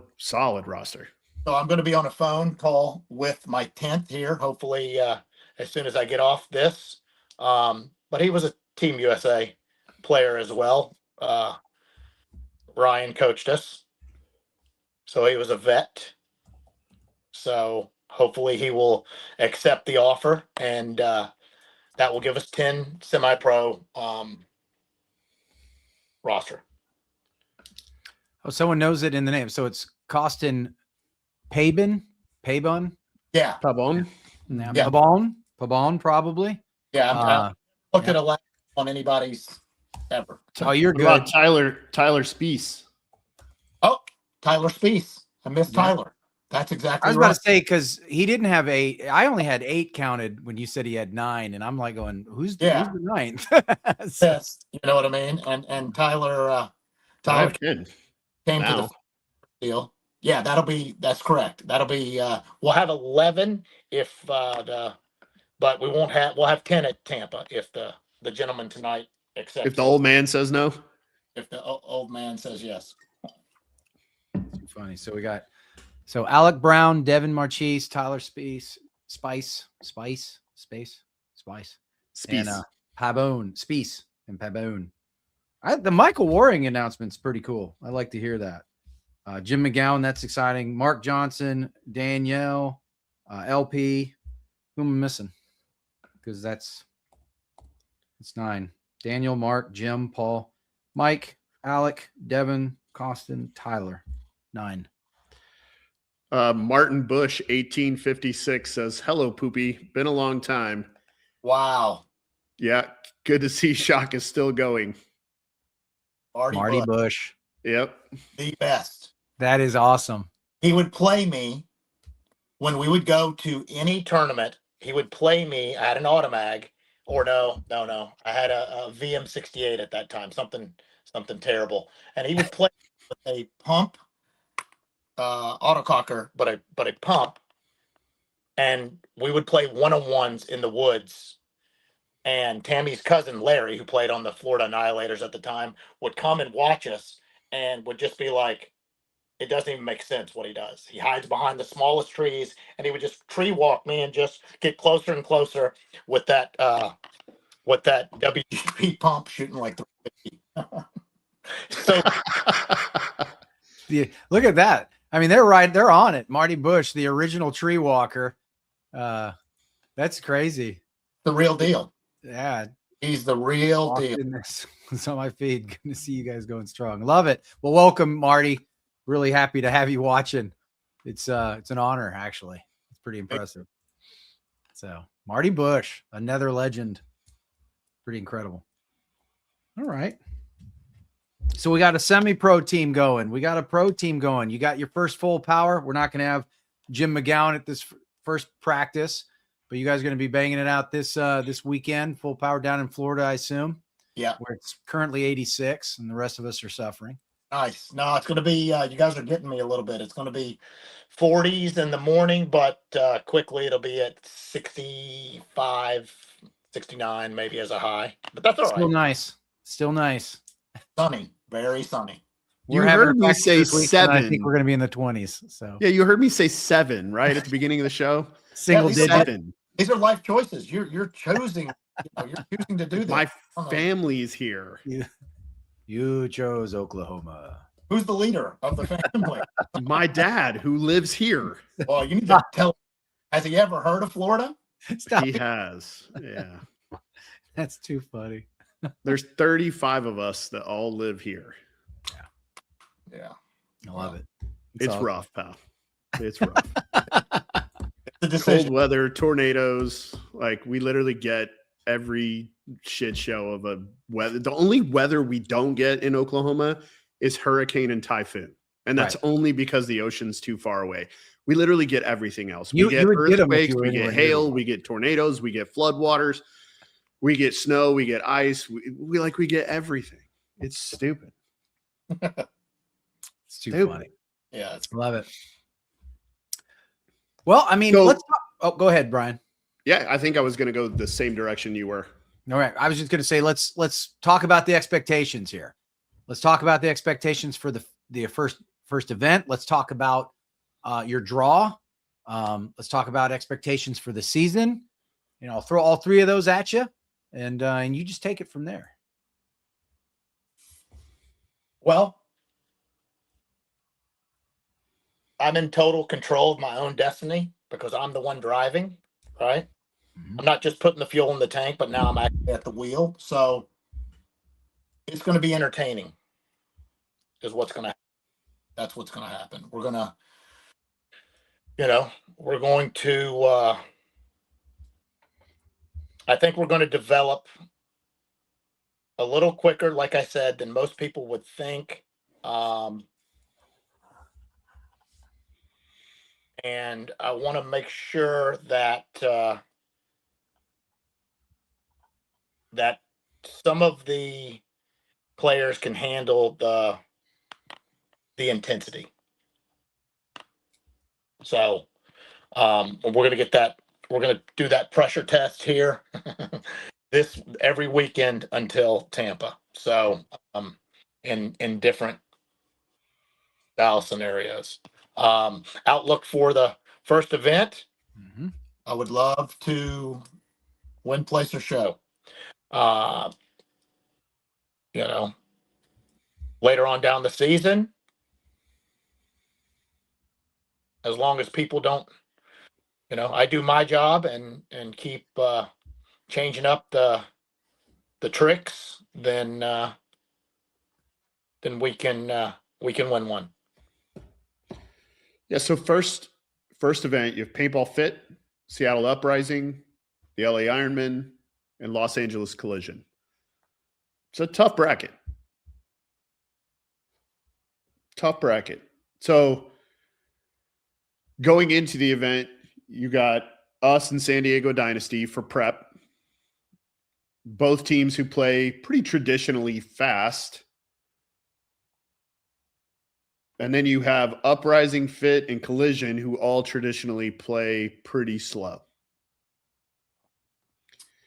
roster. So I'm going to be on a phone call with my 10th here, hopefully as soon as I get off this. But he was a Team USA player as well. Ryan coached us, so he was a vet. So hopefully he will accept the offer, and that will give us 10 semi-pro roster. Oh, someone knows it in the name. So it's Costin Pabon? Yeah. Pabon? Yeah. Yeah. Pabon, probably. Yeah. I looked at a last on anybody's ever. Oh, you're What good. about Tyler Spees? Oh, Tyler Spees. I missed Tyler. That's exactly I was right. about to say, because he didn't have 8. I only had 8 counted when you said he had 9, and I'm like going, who's the 9th? Yes, you know what I mean. And Tyler Kid. came to the deal. Yeah, that's correct. That'll be we'll have 11 if but we'll have 10 at Tampa if the gentleman tonight accepts. If the old man says no. If the old man says yes. Too funny. So we got Alec Brown, Devin Marchese, Tyler Spice, and Pabon, Spice and Pabon. The Michael Waring announcement's pretty cool. I like to hear that. Jim McGowan, that's exciting. Mark Johnson, Danielle, LP. Who am I missing? Because it's 9. Daniel, Mark, Jim, Paul, Mike, Alec, Devin, Costin, Tyler. 9. Martin Bush, 1856 says, "Hello, Poopy. Been a long time." Wow. Yeah, good to see Shock is still going. Marty Bush. Yep. The best. That is awesome. He would play me when we would go to any tournament. He would play me. I had an Automag, or no. I had a VM68 at that time, something terrible. And he would play with a pump, autococker, but a pump. And we would play one-on-ones in the woods. And Tammy's cousin, Larry, who played on the Florida Annihilators at the time, would come and watch us and would just be like, it doesn't even make sense what he does. He hides behind the smallest trees, and he would just tree walk me and just get closer and closer with that WGP pump shooting like the So look at that. I mean, they're on it. Marty Bush, the original tree walker. That's crazy. The real deal. Yeah. He's the real deal. It's on my feed. Good to see you guys going strong. Love it. Well, welcome, Marty. Really happy to have you watching. It's an honor, actually. It's pretty impressive. So Marty Bush, another legend. Pretty incredible. All right. So we got a semi-pro team going. We got a pro team going. You got your first full power. We're not going to have Jim McGowan at this first practice, but you guys are going to be banging it out this weekend. Full power down in Florida, I assume. Yeah. Where it's currently 86 and the rest of us are suffering. Nice. No, it's going to be, you guys are getting me a little bit. It's going to be 40s in the morning, but quickly it'll be at 65, 69, maybe as a high. But that's all right. Still nice. Sunny. Very sunny. You heard me say 7. I think we're going to be in the 20s. So yeah, you heard me say 7 right at the beginning of the show. Single digit. These are life choices. You're choosing. You're choosing to do this. My family's here. You chose Oklahoma. Who's the leader of the family? My dad, who lives here. Well, you need to tell. Has he ever heard of Florida? He has. Yeah. That's too funny. There's 35 of us that all live here. Yeah. I love it. It's rough, pal. It's rough. The cold weather, tornadoes. Like, we literally get every shit show of a weather. The only weather we don't get in Oklahoma is hurricane and typhoon. And that's only because the ocean's too far away. We literally get everything else. We get earthquakes, we get hail, we get tornadoes, we get floodwaters, we get snow, we get ice. We get everything. It's stupid. It's too funny. Yeah, it's Love it. Well, I mean, So- let's talk. Oh, go ahead, Brian. Yeah, I think I was going to go the same direction you were. All right. I was just going to say, let's talk about the expectations here. Let's talk about the expectations for the first event. Let's talk about your draw. Let's talk about expectations for the season. I'll throw all three of those at you, and you just take it from there. well. I'm in total control of my own destiny because I'm the one driving, right? I'm not just putting the fuel in the tank, but now I'm actually at the wheel. So it's going to be entertaining is what's going to happen. That's what's going to happen. We're going to, I think we're going to develop a little quicker, like I said, than most people would think. And I want to make sure that that some of the players can handle the intensity. So we're going to get that. We're going to do that pressure test here every weekend until Tampa. So in different style scenarios. Outlook for the first event. I would love to win, place, or show. Later on down the season, as long as people don't, I do my job and keep changing up the tricks, then we can win one. Yeah. So first event, you have Paintball Fit, Seattle Uprising, the LA Ironman, and Los Angeles Collision. It's a tough bracket. So going into the event, you got us and San Diego Dynasty for prep. Both teams who play pretty traditionally fast. And then you have Uprising, Fit, and Collision, who all traditionally play pretty slow.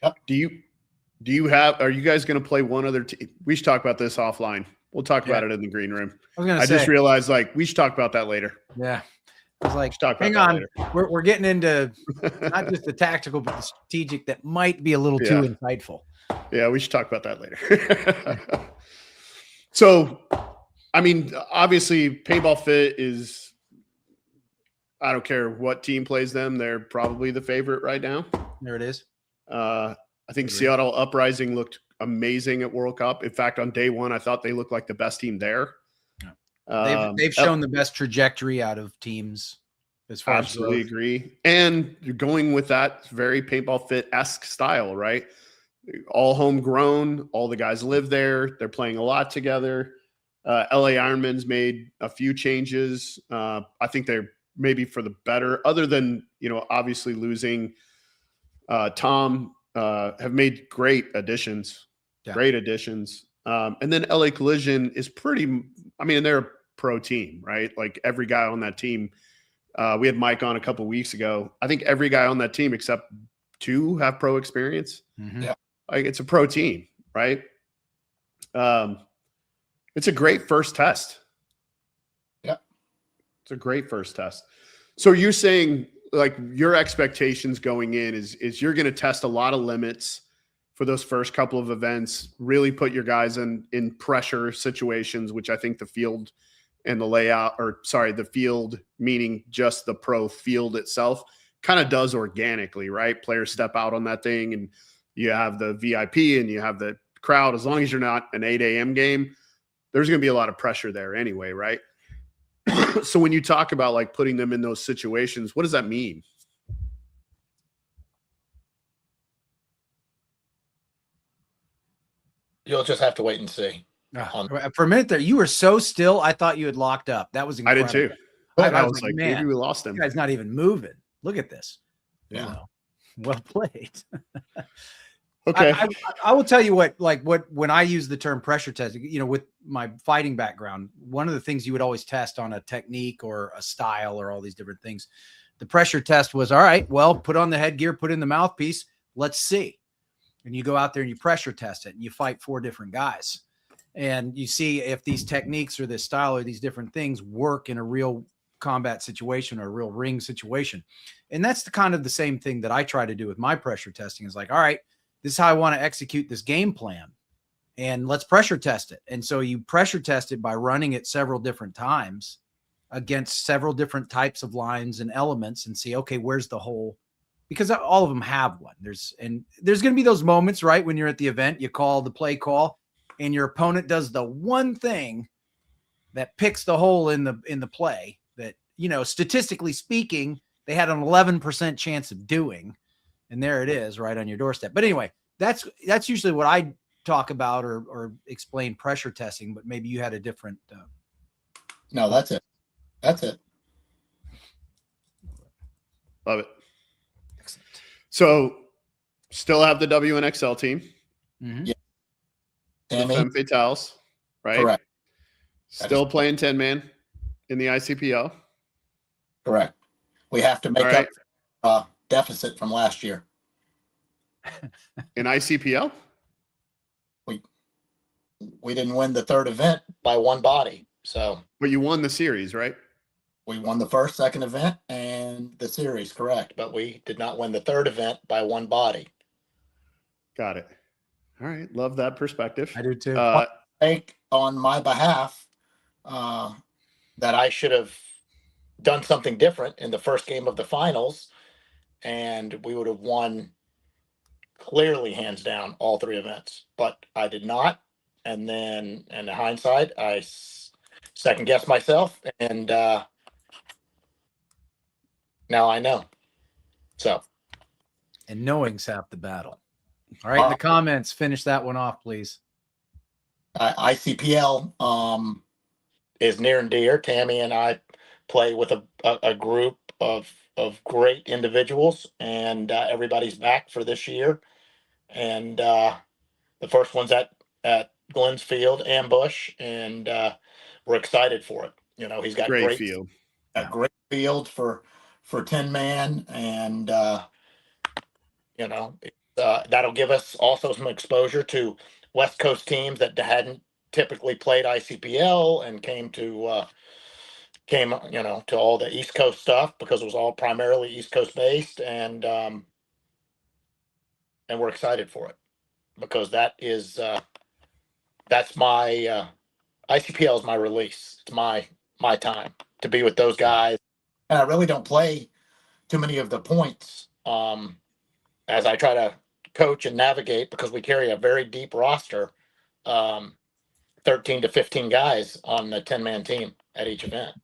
Yep. Are you guys going to play one other team? We should talk about this offline. We'll talk about it in the green room. I just realized we should talk about that later. Yeah. I was like, talk about hang that on. later. We're getting into not just the tactical, but the strategic that might be a little too insightful. Yeah, we should talk about that later. So, I mean, obviously, Paintball Fit is, I don't care what team plays them. They're probably the favorite right now. There it is. I think Seattle Uprising looked amazing at World Cup. In fact, on day one, I thought they looked like the best team there. They've shown the best trajectory out of teams as far as absolutely agree. And you're going with that very Paintball Fit-esque style, right? All homegrown. All the guys live there. They're playing a lot together. LA Ironman's made a few changes. I think they're maybe for the better, other than, obviously losing Tom, have made great additions. Great additions. And then LA Collision is they're a pro team, right? Like every guy on that team, we had Mike on a couple of weeks ago. I think every guy on that team except two have pro experience. Mm-hmm. Yeah. Like it's a pro team, right? It's a great first test. Yeah. It's a great first test. So you're saying like your expectations going in is you're going to test a lot of limits for those first couple of events, really put your guys in pressure situations, which I think the field and the field, meaning just the pro field itself, kind of does organically, right? Players step out on that thing and you have the VIP and you have the crowd. As long as you're not an 8 a.m. game, there's going to be a lot of pressure there anyway, right? So when you talk about like putting them in those situations, what does that mean? You'll just have to wait and see. For a minute there, you were so still. I thought you had locked up. That was incredible. I did too. I was like, man, maybe we lost him. This guy's not even moving. Look at this. Yeah. Well played. Okay. I will tell you when I use the term pressure testing, with my fighting background, one of the things you would always test on a technique or a style or all these different things, the pressure test was, all right, well, put on the headgear, put in the mouthpiece. Let's see. And you go out there and you pressure test it and you fight 4 different guys and you see if these techniques or this style or these different things work in a real combat situation or a real ring situation. And that's the same thing that I try to do with my pressure testing is like, all right, this is how I want to execute this game plan and let's pressure test it. And so you pressure test it by running it several different times against several different types of lines and elements and see, okay, where's the hole? Because all of them have one. There's going to be those moments, right? When you're at the event, you call the play call and your opponent does the one thing that picks the hole in the play that, statistically speaking, they had an 11% chance of doing. And there it is right on your doorstep. But anyway, that's usually what I talk about or explain pressure testing, but maybe you had a different. No, that's it. That's it. Love it. Excellent. So still have the WNXL team. Mm-hmm. Yeah. The Femme Fatales, right? Correct. Still playing 10-man in the ICPL. Correct. We have to make up deficit from last year. In ICPL? We didn't win the 3rd event by one body. So But you won the series, right? we won the 1st, 2nd event and the series, correct. But we did not win the 3rd event by one body. Got it. All right. Love that perspective. I do too. Take on my behalf that I should have done something different in the first game of the finals, and we would have won clearly, hands down, all 3 events. But I did not. And then, in hindsight, I second guessed myself, and now I know. So, and knowing's half the battle. All right, in the comments, finish that one off, please. ICPL is near and dear. Tammy and I play with a group of great individuals, and everybody's back for this year. And the first one's at Glenn's Field, Ambush, and we're excited for it. He's got great field. A great field for 10-man, and that'll give us also some exposure to West Coast teams that hadn't typically played ICPL and came to all the East Coast stuff because it was all primarily East Coast based, and we're excited for it because that's my ICPL is my release. It's my time to be with those guys, and I really don't play too many of the points as I try to coach and navigate because we carry a very deep roster, 13 to 15 guys on the 10-man team at each event.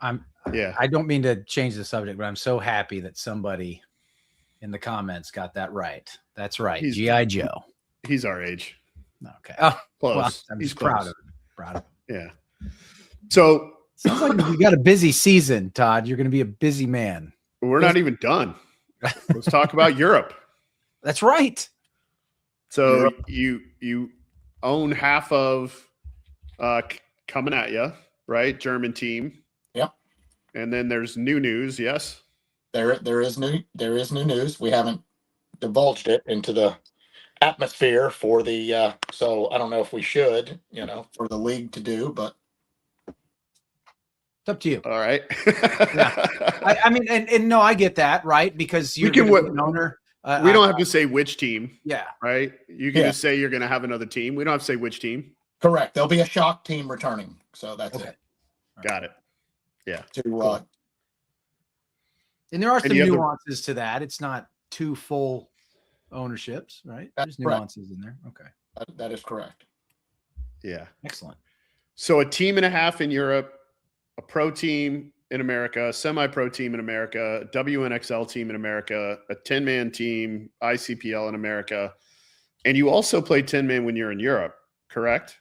I don't mean to change the subject, but I'm so happy that somebody in the comments got that right. That's right. G.I. Joe. He's our age. Okay. Oh, close. Well, I'm He's just close. Proud of him. Yeah. So sounds like you got a busy season, Todd. You're going to be a busy man. We're not even done. Let's talk about Europe. That's right. So you own half of Coming At Ya, right? German team. Yep. And then there's new news. Yes. There is new news. We haven't divulged it into the atmosphere for the so I don't know if we should, for the league to do, but it's up to you. All right. Yeah. I mean, and no, I get that, right? Because you're an owner. We don't have to say which team. Yeah. Right. You can just say you're going to have another team. We don't have to say which team. Correct. There'll be a shock team returning. So that's it. Got it. Yeah. Cool. And there are some nuances to that. It's not 2 full ownerships, right? There's nuances in there. Okay. That is correct. Yeah. Excellent. So a team and a half in Europe, a pro team in America, a semi-pro team in America, a WNXL team in America, a 10-man team, ICPL in America. And you also play 10-man when you're in Europe, correct?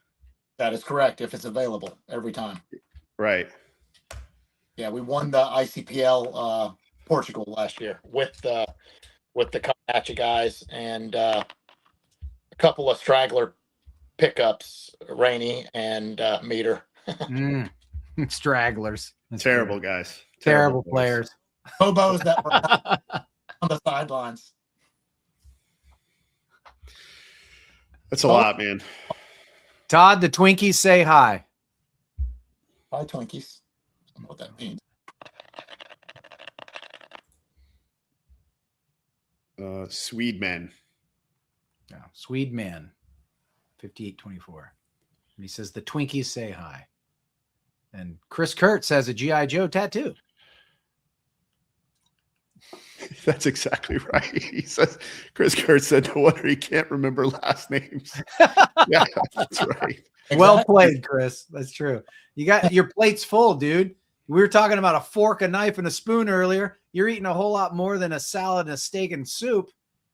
That is correct. If it's available every time. Right. Yeah. We won the ICPL Portugal last year with with the come at you guys, and a couple of straggler pickups, Rainey and Meter. Stragglers. That's Terrible fair. guys. Terrible boys. players. Hobos that were on the sidelines. That's a lot, man. Todd, the Twinkies say hi. Hi, Twinkies. I don't know what that means. Swede men. Yeah, Swede man, 5824. And he says the Twinkies say hi. And Chris Kurtz has a G.I. Joe tattoo. That's exactly right. He says, Chris Kurtz said, no wonder he can't remember last names. Yeah, that's right. Well played, Chris. That's true. You got your plate's full, dude. We were talking about a fork, a knife, and a spoon earlier. You're eating a whole lot more than a salad, and a steak, and soup.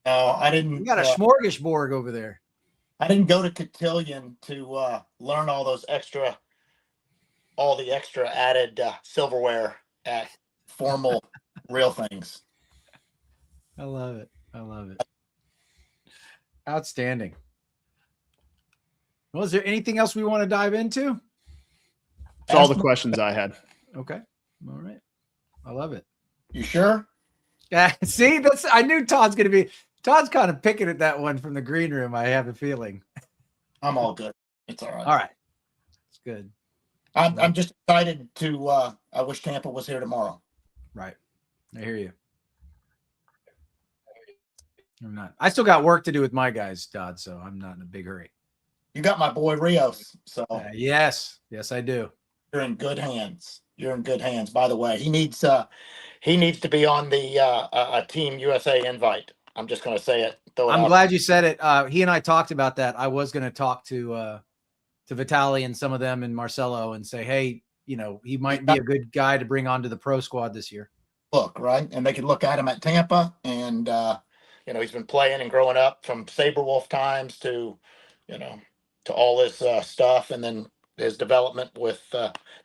No, I didn't. You got a smorgasbord over there. I didn't go to Cotillion to learn all the extra added silverware at formal Real Things. I love it. I love it. Outstanding. Well, is there anything else we want to dive into? That's all the questions I had. Okay. All right. I love it. You sure? Yeah. See, I knew Todd's kind of picking at that one from the green room. I have a feeling. I'm all good. It's all right. All right. It's good. I'm just excited to I wish Tampa was here tomorrow. Right. I hear you. I'm not. I still got work to do with my guys, Todd, so I'm not in a big hurry. You got my boy Rios, so yes, I do. You're in good hands. You're in good hands. By the way, he needs to be on the Team USA invite. I'm just going to say it. I'm glad you said it. He and I talked about that. I was going to talk to Vitali and some of them and Marcelo and say, hey, he might be a good guy to bring onto the pro squad this year. Look, right, and they could look at him at Tampa, and he's been playing and growing up from Saberwolf times to all this stuff, and then his development with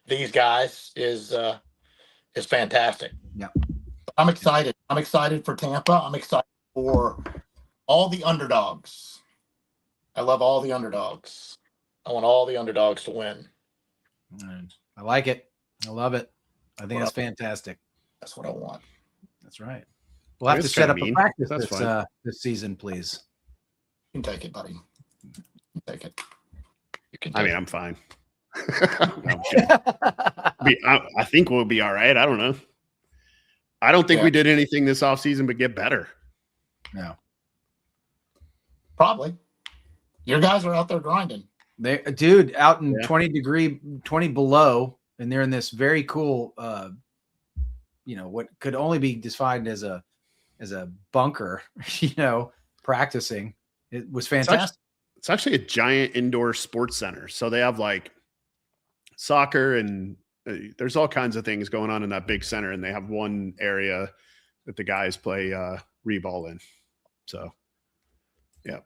these guys is fantastic. Yeah, I'm excited. I'm excited for Tampa. I'm excited for all the underdogs. I love all the underdogs. I want all the underdogs to win. I like it. I love it. I think that's fantastic. That's what I want. That's right. We'll have to set up a practice this season, please. You can take it, buddy. You can take it. I'm fine. I think we'll be all right. I don't know. I don't think we did anything this offseason but get better. No. Probably. Your guys are out there grinding. Dude, out in 20 below, and they're in this very cool, what could only be defined as a bunker, practicing. It was fantastic. It's actually a giant indoor sports center. So they have like soccer and there's all kinds of things going on in that big center. And they have one area that the guys play reball in. So, yeah.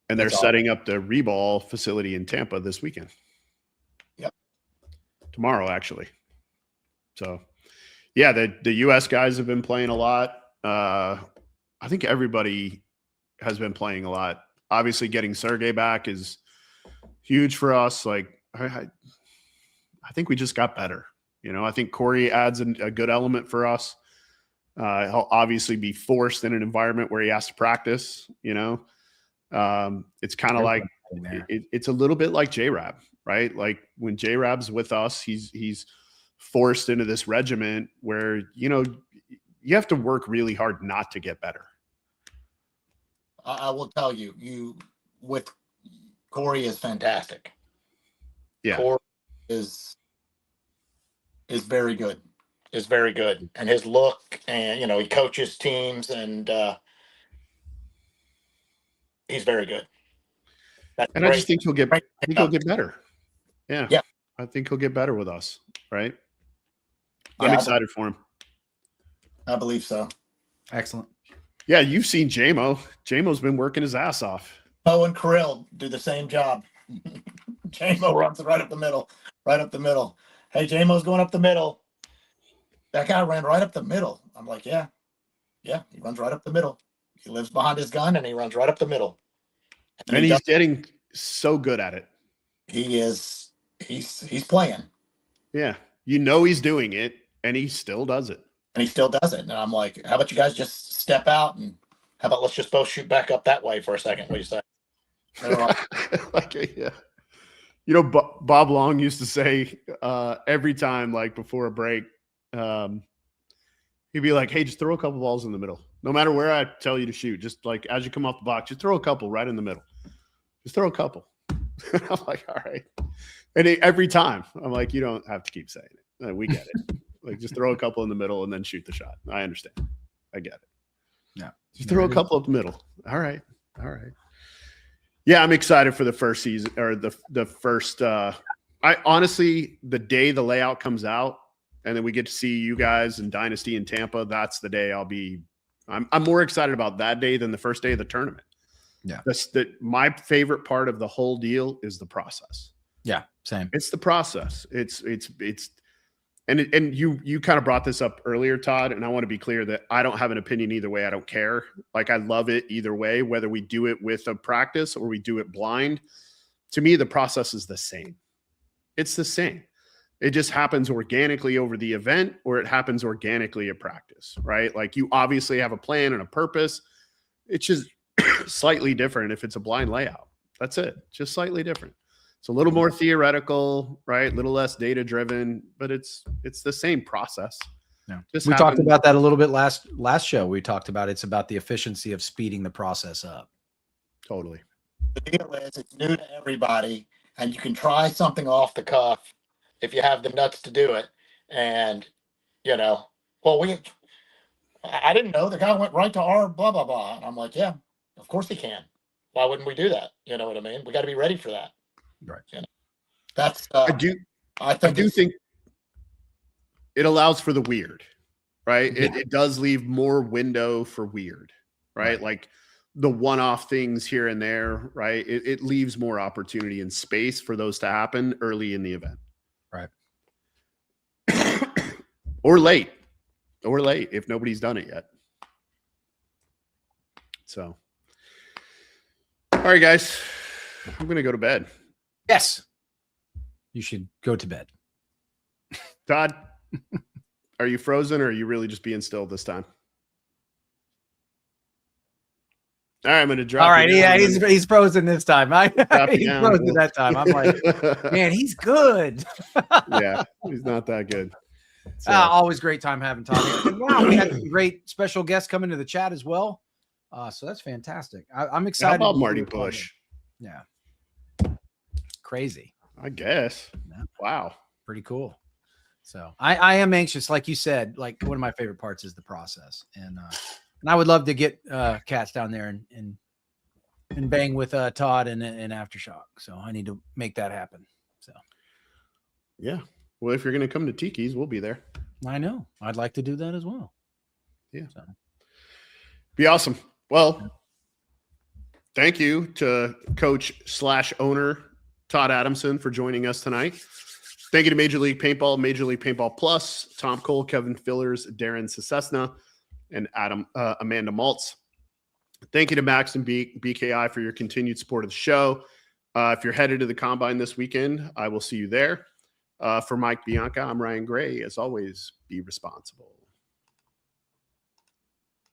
And they're setting up the reball facility in Tampa this weekend. Yep. Tomorrow, actually. So, yeah, the U.S. guys have been playing a lot. I think everybody has been playing a lot. Obviously, getting Sergey back is huge for us. Like, I think we just got better. I think Corey adds a good element for us. He'll obviously be forced in an environment where he has to practice, It's kind of like it's a little bit like J-Rab, right? Like when J-Rab's with us, he's forced into this regiment where you have to work really hard not to get better. I will tell you with Corey is fantastic. Yeah, Corey is very good. Is very good, and his look, and he coaches teams, and he's very good. I just think he'll get better. Yeah. I think he'll get better with us, right? I'm excited for him. I believe so. Excellent. Yeah, you've seen JMO. JMO's been working his ass off. Mo and Kirill do the same job. JMO runs right up the middle. Hey, JMO's going up the middle. That guy ran right up the middle. I'm like, yeah. Yeah, he runs right up the middle. He lives behind his gun and he runs right up the middle. And he's getting so good at it. He's playing. Yeah. He's doing it and he still does it. And he still does it. And I'm like, how about you guys just step out and how about let's just both shoot back up that way for a second? What do you say? Yeah. Bob Long used to say every time, like before a break, he'd be like, hey, just throw a couple balls in the middle. No matter where I tell you to shoot, just like as you come off the box, just throw a couple right in the middle. Just throw a couple. I'm like, all right. And every time I'm like, you don't have to keep saying it. We get it. Like, just throw a couple in the middle and then shoot the shot. I understand. I get it. Yeah. Just throw a couple up the middle. All right. All right. Yeah, I'm excited for the first season or the first. I honestly, the day the layout comes out and then we get to see you guys in Dynasty in Tampa, that's the day I'm more excited about that day than the first day of the tournament. Yeah. My favorite part of the whole deal is the process. Yeah, same. It's the process. And you kind of brought this up earlier, Todd, and I want to be clear that I don't have an opinion either way. I don't care. Like, I love it either way, whether we do it with a practice or we do it blind. To me, the process is the same. It's the same. It just happens organically over the event, or it happens organically at practice, right? Like, you obviously have a plan and a purpose. It's just slightly different if it's a blind layout. That's it. Just slightly different. It's a little more theoretical, right? A little less data driven, but it's the same process. Yeah. We talked about that a little bit last show. We talked about it's about the efficiency of speeding the process up. Totally. The deal is it's new to everybody, and you can try something off the cuff if you have the nuts to do it. And I didn't know the guy went right to our blah blah blah. And I'm like, yeah, of course he can. Why wouldn't we do that? You know what I mean? We got to be ready for that. Right. That's I do think it allows for the weird, right? Yeah. It does leave more window for weird, right? Like the one-off things here and there, right? It leaves more opportunity and space for those to happen early in the event. Right. or late if nobody's done it yet. So, all right, guys, I'm going to go to bed. Yes. You should go to bed. Todd, are you frozen or are you really just being still this time? All right, I'm going to drop. All right, yeah, he's frozen this time. He's frozen that time. I'm like, man, he's good. Yeah, he's not that good. So. Always great time having Todd. And wow, we had some great special guests come into the chat as well. So that's fantastic. I'm excited. How about Marty Bush? Yeah. Crazy. I guess. Yeah. Wow. Pretty cool. So I am anxious. Like you said, like one of my favorite parts is the process. And I would love to get Cats down there and bang with Todd and Aftershock. So I need to make that happen. So. Yeah. Well, if you're going to come to Tiki's, we'll be there. I know. I'd like to do that as well. Yeah. So. Be awesome. Well, thank you to Coach/owner Todd Adamson for joining us tonight. Thank you to Major League Paintball, Major League Paintball Plus, Tom Cole, Kevin Fillers, Darren Sesesna, and Amanda Maltz. Thank you to Maxt and BKI for your continued support of the show. If you're headed to the Combine this weekend, I will see you there. For Mike Bianca, I'm Ryan Gray. As always, be responsible.